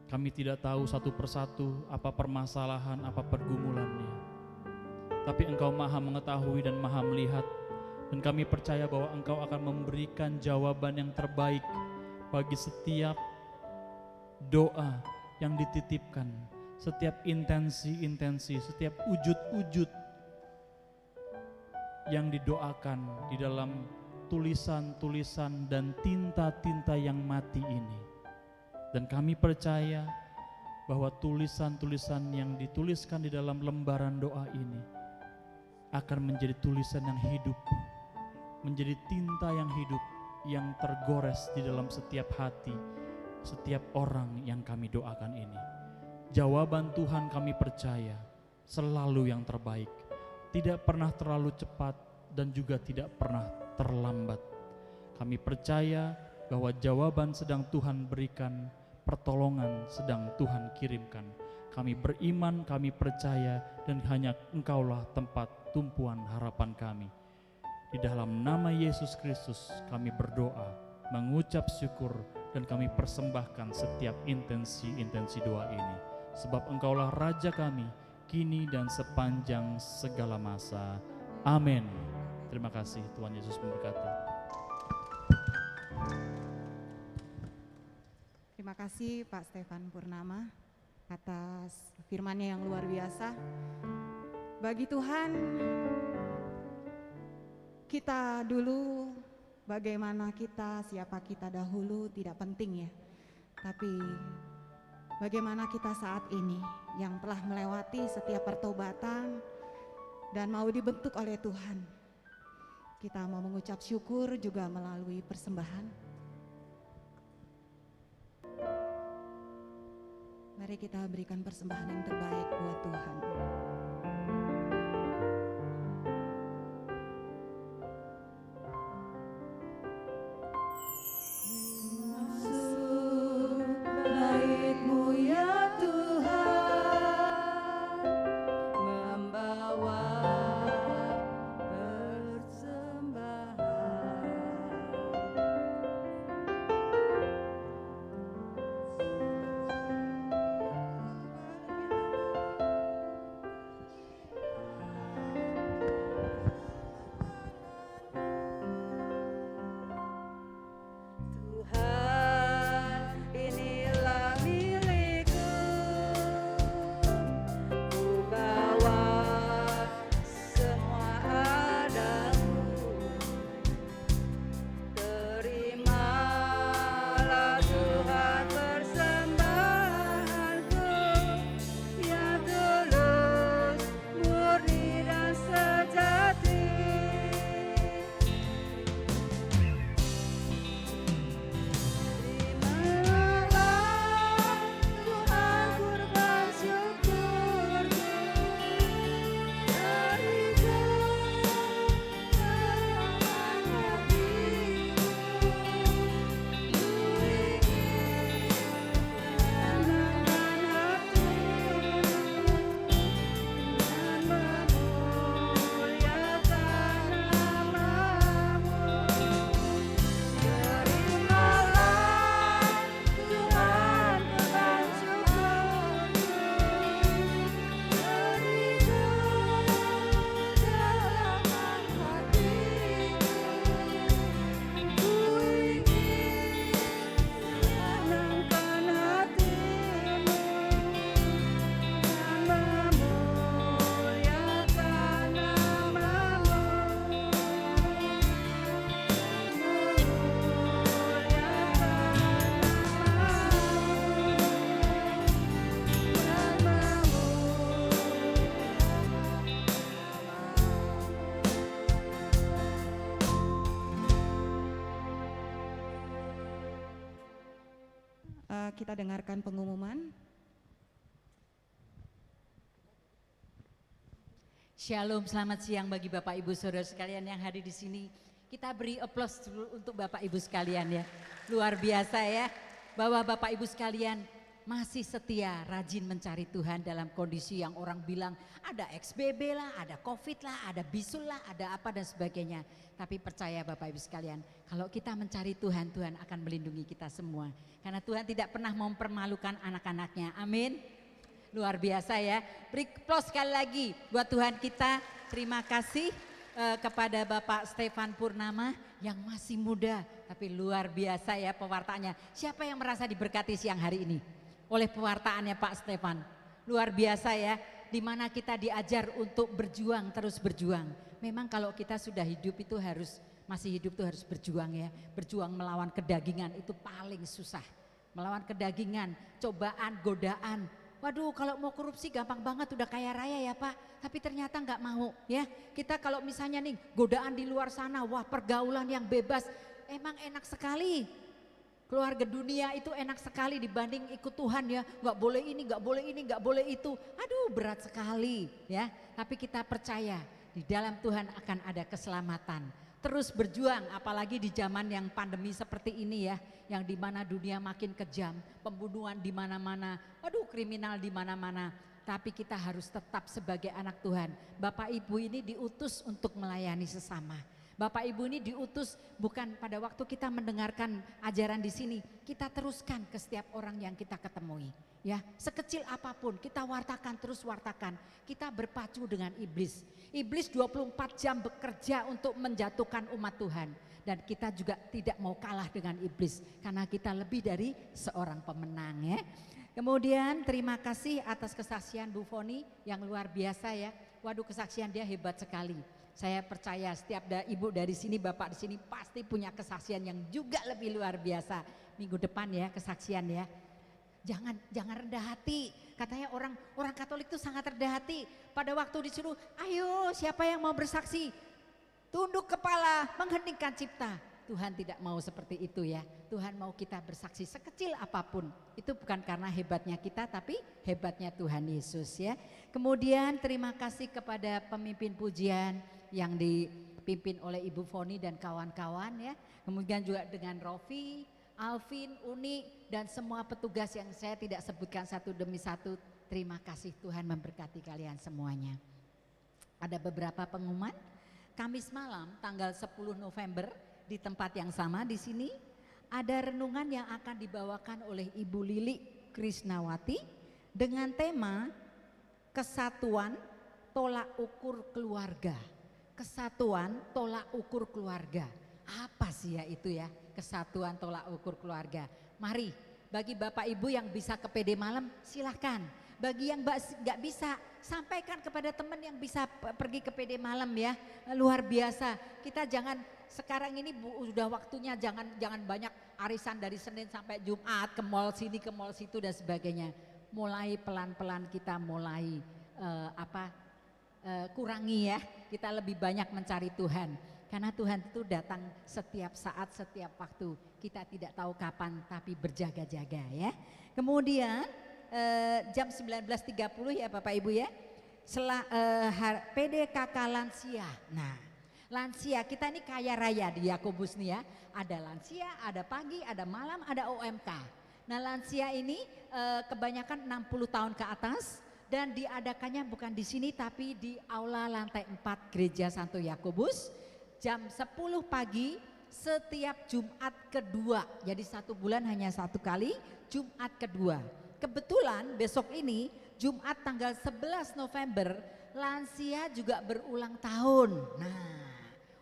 Kami tidak tahu satu persatu apa permasalahan, apa pergumulannya. Tapi Engkau Maha mengetahui dan Maha melihat. Dan kami percaya bahwa Engkau akan memberikan jawaban yang terbaik bagi setiap doa yang dititipkan, setiap intensi-intensi, setiap wujud-wujud yang didoakan di dalam tulisan-tulisan dan tinta-tinta yang mati ini. Dan kami percaya bahwa tulisan-tulisan yang dituliskan di dalam lembaran doa ini akan menjadi tulisan yang hidup, menjadi tinta yang hidup, yang tergores di dalam setiap hati, setiap orang yang kami doakan ini. Jawaban Tuhan kami percaya selalu yang terbaik, tidak pernah terlalu cepat dan juga tidak pernah terlambat. Kami percaya bahwa jawaban sedang Tuhan berikan, pertolongan sedang Tuhan kirimkan. Kami beriman, kami percaya, dan hanya Engkaulah tempat tumpuan harapan kami. Di dalam nama Yesus Kristus kami berdoa, mengucap syukur, dan kami persembahkan setiap intensi-intensi doa ini. Sebab Engkaulah Raja kami, kini dan sepanjang segala masa. Amin. Terima kasih, Tuhan Yesus memberkati. Terima kasih Pak Stefan Purnama atas firman-Nya yang luar biasa. Bagi Tuhan, kita dulu, bagaimana kita, siapa kita dahulu tidak penting ya. Tapi bagaimana kita saat ini yang telah melewati setiap pertobatan dan mau dibentuk oleh Tuhan. Kita mau mengucap syukur juga melalui persembahan. Mari kita berikan persembahan yang terbaik buat Tuhan. Masuk bait-Mu ya Tuhan, membawa Tuhan, inilah milikku, ku bawa semua adamu. Terimalah Tuhan persembahanku yang tulus, murni dan sejati. Terimalah Tuhan kurban syukurku dari kedalaman hatiku. Ku ingin menyenangkan hatimu dan memuliakan namamu. Terimalah Tuhan kurban syukurku dari kedalaman hatiku. Ku ingin menyenangkan hatimu dan memuliakan Kita dengarkan pengumuman. Shalom, selamat siang bagi Bapak Ibu Saudara sekalian yang hadir di sini. Kita beri aplaus dulu untuk Bapak Ibu sekalian ya. Luar biasa ya, bahwa Bapak Ibu sekalian masih setia, rajin mencari Tuhan dalam kondisi yang orang bilang ada XBB lah, ada COVID lah, ada bisul lah, ada apa dan sebagainya. Tapi percaya Bapak Ibu sekalian, kalau kita mencari Tuhan, Tuhan akan melindungi kita semua. Karena Tuhan tidak pernah mempermalukan anak-anaknya. Amin. Luar biasa ya. Beri aplaus sekali lagi buat Tuhan kita. Terima kasih kepada Bapak Stefan Purnama yang masih muda tapi luar biasa ya pewartaannya. Siapa yang merasa diberkati siang hari ini oleh pewartaannya Pak Stefan? Luar biasa ya, di mana kita diajar untuk berjuang, terus berjuang. Memang kalau kita sudah hidup itu masih hidup itu harus berjuang ya. Berjuang melawan kedagingan itu paling susah. Melawan kedagingan, cobaan, godaan. Waduh, kalau mau korupsi gampang banget, udah kaya raya ya Pak. Tapi ternyata nggak mau ya. Kita kalau misalnya nih godaan di luar sana, wah pergaulan yang bebas, emang enak sekali. Keluarga dunia itu enak sekali dibanding ikut Tuhan ya. Nggak boleh ini, nggak boleh ini, nggak boleh itu. Aduh berat sekali ya. Tapi kita percaya di dalam Tuhan akan ada keselamatan. Terus berjuang, apalagi di zaman yang pandemi seperti ini ya, yang dimana dunia makin kejam, pembunuhan di mana-mana, aduh kriminal di mana-mana. Tapi kita harus tetap sebagai anak Tuhan. Bapak Ibu ini diutus untuk melayani sesama. Bapak Ibu ini diutus bukan pada waktu kita mendengarkan ajaran di sini, kita teruskan ke setiap orang yang kita ketemui. Ya, sekecil apapun kita wartakan, terus wartakan. Kita berpacu dengan iblis. Iblis 24 jam bekerja untuk menjatuhkan umat Tuhan. Dan kita juga tidak mau kalah dengan iblis karena kita lebih dari seorang pemenang ya. Kemudian terima kasih atas kesaksian Bu Foni yang luar biasa ya. Waduh, kesaksian dia hebat sekali. Saya percaya setiap ibu dari sini, bapak di sini pasti punya kesaksian yang juga lebih luar biasa. Minggu depan ya kesaksian ya. Jangan rendah hati. Katanya orang Katolik itu sangat rendah hati. Pada waktu disuruh, ayo siapa yang mau bersaksi? tunduk kepala, mengheningkan cipta. Tuhan tidak mau seperti itu ya. Tuhan mau kita bersaksi sekecil apapun. Itu bukan karena hebatnya kita, tapi hebatnya Tuhan Yesus ya. Kemudian terima kasih kepada pemimpin pujian yang dipimpin oleh Ibu Foni dan kawan-kawan ya. Kemudian juga dengan Rofi, Alvin, Uni, dan semua petugas yang saya tidak sebutkan satu demi satu. Terima kasih, Tuhan memberkati kalian semuanya. Ada beberapa pengumuman. Kamis malam tanggal 10 November di tempat yang sama di sini ada renungan yang akan dibawakan oleh Ibu Lili Krisnawati dengan tema kesatuan tolak ukur keluarga. Kesatuan tolak ukur keluarga. Apa sih ya itu ya? Kesatuan tolak ukur keluarga. Mari, bagi Bapak Ibu yang bisa ke PD malam silahkan. Bagi yang nggak bisa, sampaikan kepada teman yang bisa pergi ke PD malam ya. Luar biasa. Kita jangan sekarang ini sudah waktunya jangan banyak arisan dari Senin sampai Jumat ke mall sini ke mall situ dan sebagainya. Mulai pelan-pelan kita mulai kurangi ya. Kita lebih banyak mencari Tuhan. Karena Tuhan itu datang setiap saat, setiap waktu. Kita tidak tahu kapan tapi berjaga-jaga ya. Kemudian jam 19.30 ya Bapak Ibu ya. PDKK lansia. Nah, lansia kita ini kaya raya di Yakobus nih ya. Ada lansia, ada pagi, ada malam, ada OMK. Nah, lansia ini kebanyakan 60 tahun ke atas dan diadakannya bukan di sini tapi di aula lantai 4 Gereja Santo Yakobus jam 10 pagi setiap Jumat kedua. Jadi 1 bulan hanya 1 kali, Jumat kedua. Kebetulan besok ini Jumat tanggal 11 November lansia juga berulang tahun. Nah,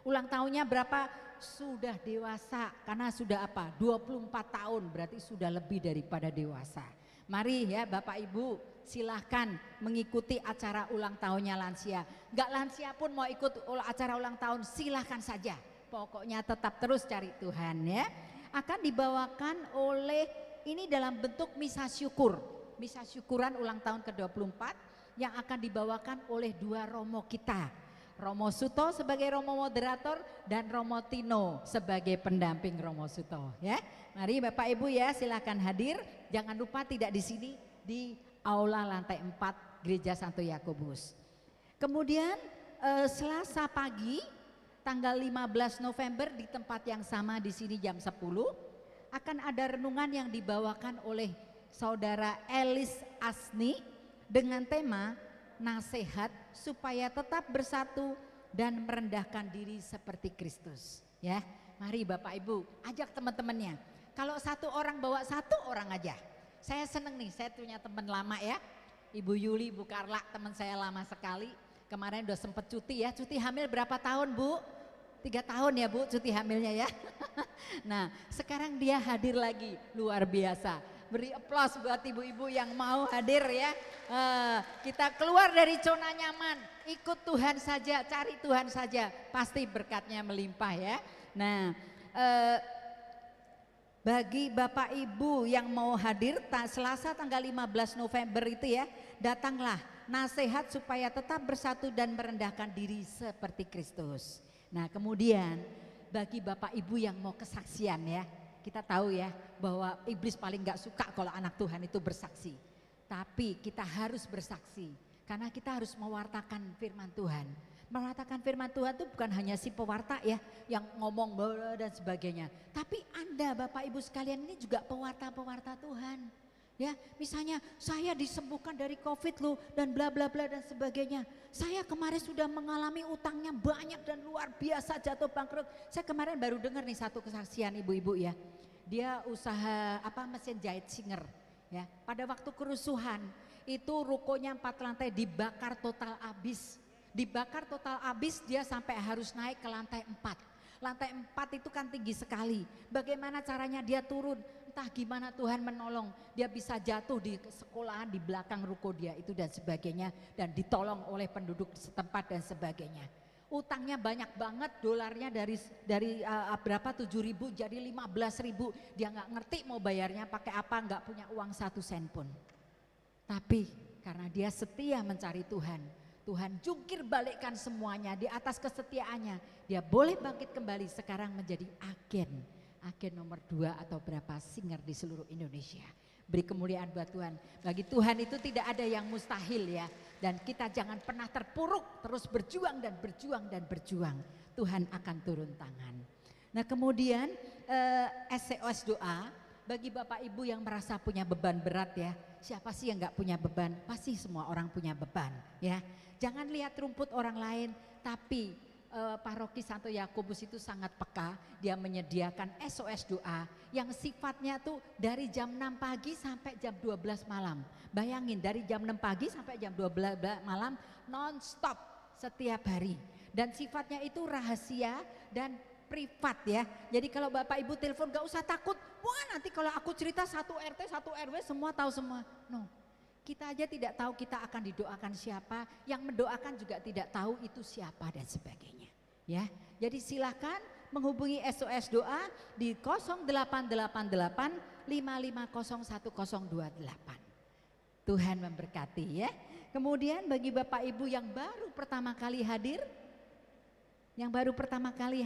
ulang tahunnya berapa? Sudah dewasa karena sudah 24 tahun berarti sudah lebih daripada dewasa. Mari ya Bapak Ibu silahkan mengikuti acara ulang tahunnya lansia. Enggak lansia pun mau ikut acara ulang tahun silahkan saja. Pokoknya tetap terus cari Tuhan ya. Akan dibawakan oleh ini dalam bentuk misa syukur. Misa syukuran ulang tahun ke-24 yang akan dibawakan oleh 2 romo kita. Romo Suto sebagai romo moderator dan Romo Tino sebagai pendamping Romo Suto ya. Mari Bapak Ibu ya silakan hadir. Jangan lupa tidak di sini di aula lantai 4 Gereja Santo Yakobus. Kemudian Selasa pagi tanggal 15 November di tempat yang sama di sini jam 10 akan ada renungan yang dibawakan oleh Saudara Elis Asni dengan tema nasihat supaya tetap bersatu dan merendahkan diri seperti Kristus ya. Mari Bapak Ibu ajak teman-temannya. Kalau 1 orang bawa 1 orang aja. Saya seneng nih, saya punya teman lama ya. Ibu Yuli, Bu Karla, teman saya lama sekali. Kemarin udah sempet cuti ya. Cuti hamil berapa tahun Bu? 3 tahun ya Bu cuti hamilnya ya. Nah sekarang dia hadir lagi, luar biasa. Beri aplaus buat ibu-ibu yang mau hadir ya. Kita keluar dari zona nyaman, ikut Tuhan saja, cari Tuhan saja, pasti berkatnya melimpah ya. Nah bagi Bapak Ibu yang mau hadir Selasa tanggal 15 November itu ya, datanglah, nasihat supaya tetap bersatu dan merendahkan diri seperti Kristus. Nah kemudian bagi Bapak Ibu yang mau kesaksian ya, kita tahu ya bahwa iblis paling gak suka kalau anak Tuhan itu bersaksi. Tapi kita harus bersaksi karena kita harus mewartakan firman Tuhan. Mewartakan firman Tuhan itu bukan hanya si pewarta ya yang ngomong dan sebagainya. Tapi Anda Bapak Ibu sekalian ini juga pewarta-pewarta Tuhan. Ya, misalnya saya disembuhkan dari COVID loh dan bla bla bla dan sebagainya. Saya kemarin sudah mengalami utangnya banyak dan luar biasa jatuh bangkrut. Saya kemarin baru dengar nih satu kesaksian ibu-ibu ya. Dia usaha mesin jahit singer ya. Pada waktu kerusuhan itu rukonya 4 lantai dibakar total habis. Dibakar total habis dia sampai harus naik ke lantai 4. Lantai 4 itu kan tinggi sekali. Bagaimana caranya dia turun? Entah gimana Tuhan menolong. Dia bisa jatuh di sekolahan di belakang ruko dia itu dan sebagainya. Dan ditolong oleh penduduk setempat dan sebagainya. Utangnya banyak banget, dolarnya dari berapa 7.000 jadi 15.000. Dia nggak ngerti mau bayarnya pakai apa, nggak punya uang 1 sen pun. Tapi karena dia setia mencari Tuhan, Tuhan jungkir balikkan semuanya di atas kesetiaannya. Dia boleh bangkit kembali sekarang menjadi agen nomor 2 atau berapa singer di seluruh Indonesia. Beri kemuliaan buat Tuhan. Bagi Tuhan itu tidak ada yang mustahil ya. Dan kita jangan pernah terpuruk, terus berjuang dan berjuang dan berjuang. Tuhan akan turun tangan. Nah kemudian SOS doa bagi Bapak Ibu yang merasa punya beban berat ya. Siapa sih yang gak punya beban? Pasti semua orang punya beban ya. Jangan lihat rumput orang lain, tapi Paroki Santo Yakobus itu sangat peka. Dia menyediakan SOS doa yang sifatnya tuh dari jam 6 pagi sampai jam 12 malam. Bayangin dari jam 6 pagi sampai jam 12 malam non-stop setiap hari. Dan sifatnya itu rahasia dan privat ya. Jadi kalau Bapak Ibu telepon gak usah takut. Wah nanti kalau aku cerita satu RT, satu RW semua tahu semua. No. Kita aja tidak tahu kita akan didoakan siapa, yang mendoakan juga tidak tahu itu siapa dan sebagainya. Ya, jadi silakan menghubungi SOS doa di 0888 55011028. Tuhan memberkati ya. Kemudian bagi Bapak Ibu yang baru pertama kali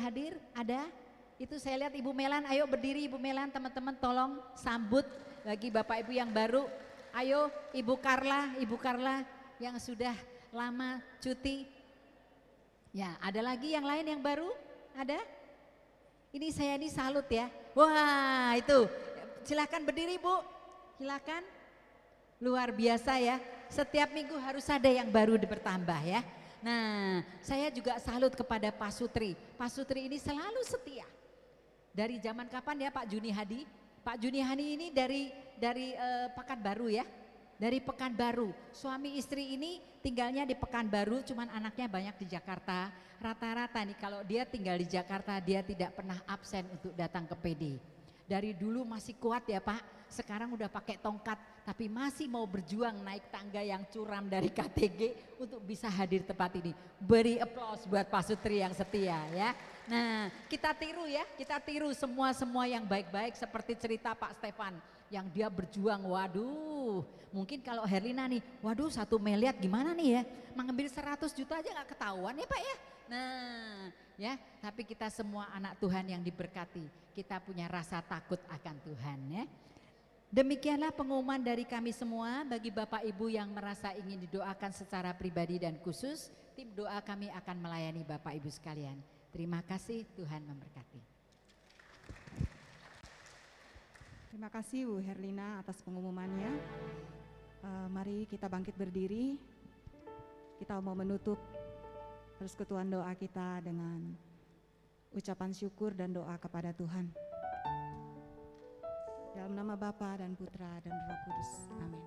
hadir, ada? Itu saya lihat Ibu Melan, ayo berdiri Ibu Melan, teman-teman tolong sambut bagi Bapak Ibu yang baru. Ayo Ibu Carla yang sudah lama cuti. Ya, ada lagi yang lain yang baru? Ada? Ini saya salut ya. Wah, itu. Silakan berdiri, Bu. Silakan. Luar biasa ya. Setiap minggu harus ada yang baru bertambah ya. Nah, saya juga salut kepada Pak Sutri. Pak Sutri ini selalu setia. Dari zaman kapan ya Pak Juni Hadi? Pak Juni Hani ini dari Pekanbaru ya, dari Pekanbaru. Suami istri ini tinggalnya di Pekanbaru, cuman anaknya banyak di Jakarta. Rata-rata nih kalau dia tinggal di Jakarta dia tidak pernah absen untuk datang ke PD. Dari dulu masih kuat ya Pak, sekarang udah pakai tongkat, tapi masih mau berjuang naik tangga yang curam dari KTG untuk bisa hadir tepat ini. Beri aplaus buat Pak Sutri yang setia ya. Nah kita tiru semua yang baik-baik seperti cerita Pak Stefan yang dia berjuang. Waduh mungkin kalau Herlina nih, waduh 1 miliar gimana nih ya, mengambil 100 juta aja gak ketahuan ya Pak ya. Nah ya, tapi kita semua anak Tuhan yang diberkati, kita punya rasa takut akan Tuhan ya. Demikianlah pengumuman dari kami semua. Bagi Bapak Ibu yang merasa ingin didoakan secara pribadi dan khusus, tim doa kami akan melayani Bapak Ibu sekalian. Terima kasih, Tuhan memberkati. Terima kasih Bu Herlina atas pengumumannya. Mari kita bangkit berdiri. Kita mau menutup persekutuan doa kita dengan ucapan syukur dan doa kepada Tuhan. Dalam nama Bapa dan Putra dan Roh Kudus. Amin.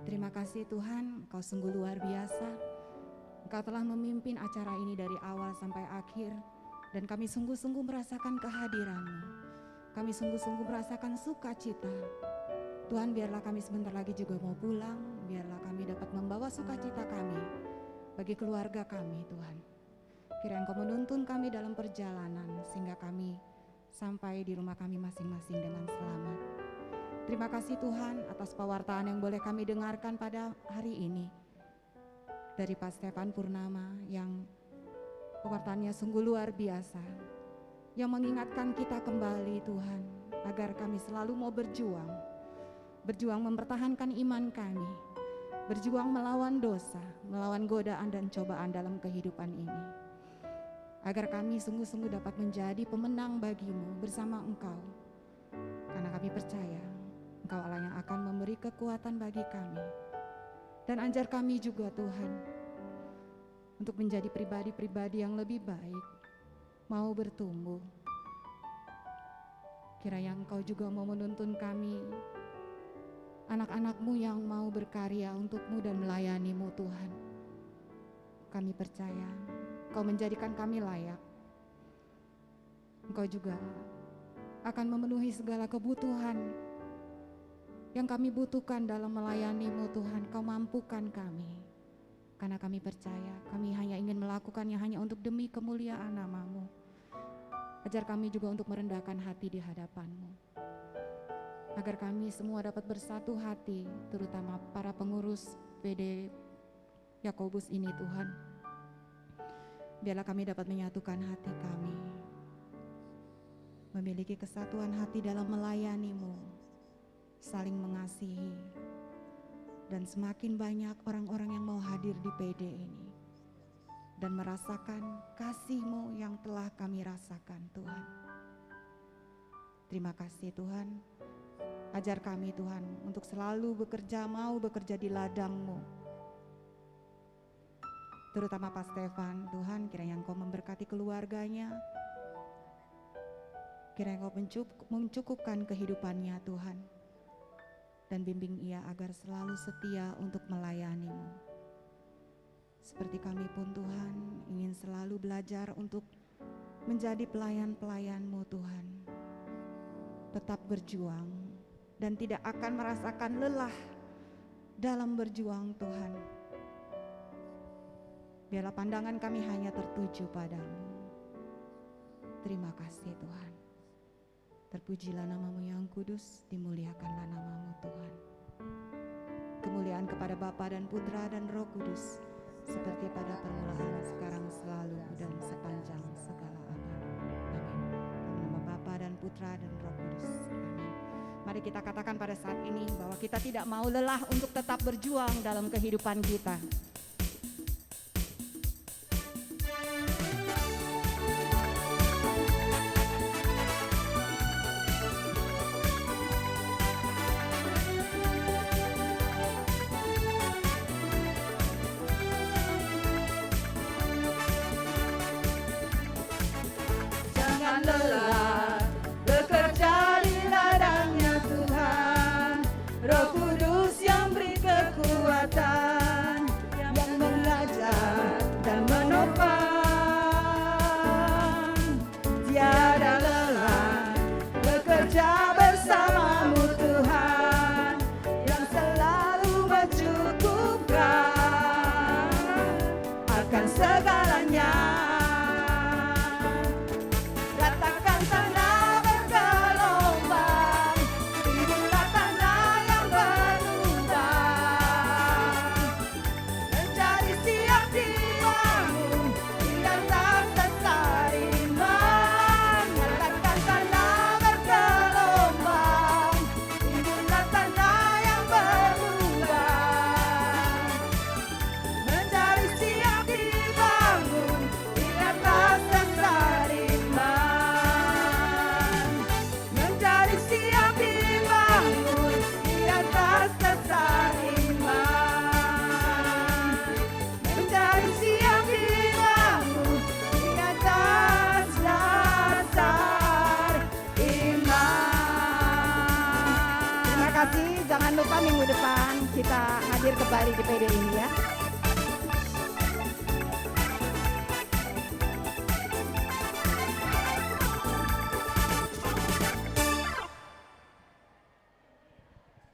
Terima kasih Tuhan, Engkau sungguh luar biasa. Engkau telah memimpin acara ini dari awal sampai akhir, dan kami sungguh-sungguh merasakan kehadiran-Mu. Kami sungguh-sungguh merasakan sukacita. Tuhan, biarlah kami sebentar lagi juga mau pulang, biarlah kami dapat membawa sukacita kami bagi keluarga kami, Tuhan. Kiranya Engkau menuntun kami dalam perjalanan sehingga kami sampai di rumah kami masing-masing dengan selamat. Terima kasih Tuhan atas pewartaan yang boleh kami dengarkan pada hari ini dari Pak Stefan Purnama yang pewartaannya sungguh luar biasa, yang mengingatkan kita kembali Tuhan agar kami selalu mau berjuang mempertahankan iman kami, berjuang melawan dosa, melawan godaan dan cobaan dalam kehidupan ini, agar kami sungguh-sungguh dapat menjadi pemenang bagi-Mu bersama Engkau, karena kami percaya Engkau Allah yang akan memberi kekuatan bagi kami. Dan ajar kami juga Tuhan untuk menjadi pribadi-pribadi yang lebih baik, mau bertumbuh. Kiranya Engkau juga mau menuntun kami, anak-anak-Mu yang mau berkarya untuk-Mu dan melayani-Mu Tuhan. Kami percaya Engkau menjadikan kami layak. Engkau juga akan memenuhi segala kebutuhan yang kami butuhkan dalam melayani-Mu Tuhan. Kau mampukan kami, karena kami percaya kami hanya ingin melakukannya hanya untuk demi kemuliaan nama-Mu. Ajar kami juga untuk merendahkan hati di hadapan-Mu, agar kami semua dapat bersatu hati, terutama para pengurus PD Yakobus ini Tuhan. Biarlah kami dapat menyatukan hati kami, memiliki kesatuan hati dalam melayani-Mu, saling mengasihi, dan semakin banyak orang-orang yang mau hadir di PD ini dan merasakan kasih-Mu yang telah kami rasakan Tuhan. Terima kasih Tuhan, ajar kami Tuhan untuk selalu bekerja, mau bekerja di ladang-Mu. Terutama Pak Stefan, Tuhan kiranya Engkau memberkati keluarganya, kiranya Engkau mencukupkan kehidupannya Tuhan, dan bimbing ia agar selalu setia untuk melayani-Mu. Seperti kami pun Tuhan ingin selalu belajar untuk menjadi pelayan-pelayan-Mu Tuhan, tetap berjuang dan tidak akan merasakan lelah dalam berjuang Tuhan. Biarlah pandangan kami hanya tertuju padamu. Terima kasih Tuhan. Terpujilah nama-Mu yang kudus, dimuliakanlah nama-Mu Tuhan. Kemuliaan kepada Bapa dan Putra dan Roh Kudus, seperti pada permulaan, sekarang, selalu, dan sepanjang segala abad. Amin. Dalam nama Bapa dan Putra dan Roh Kudus. Amin. Mari kita katakan pada saat ini bahwa kita tidak mau lelah untuk tetap berjuang dalam kehidupan kita. Jangan lelah bekerja di ladangnya Tuhan. Roh Kudus yang beri kekuatan, yang mengajar dan menopang. Tiada lelah bekerja bersamamu Tuhan, yang selalu mencukupkan akan segalanya. Ratakan tanah bergelombang, timbullah tanah yang berlubang, menjadi siap dibangun di atas dasar iman. Ratakan tanah bergelombang, timbullah tanah yang berlubang, menjadi siap dibangun di atas dasar iman, menjadi siap dibangun di atas dasar iman, menjadi siap dibangun di atas dasar iman. Terima kasih, jangan lupa minggu depan kita hadir kembali di PD ini ya.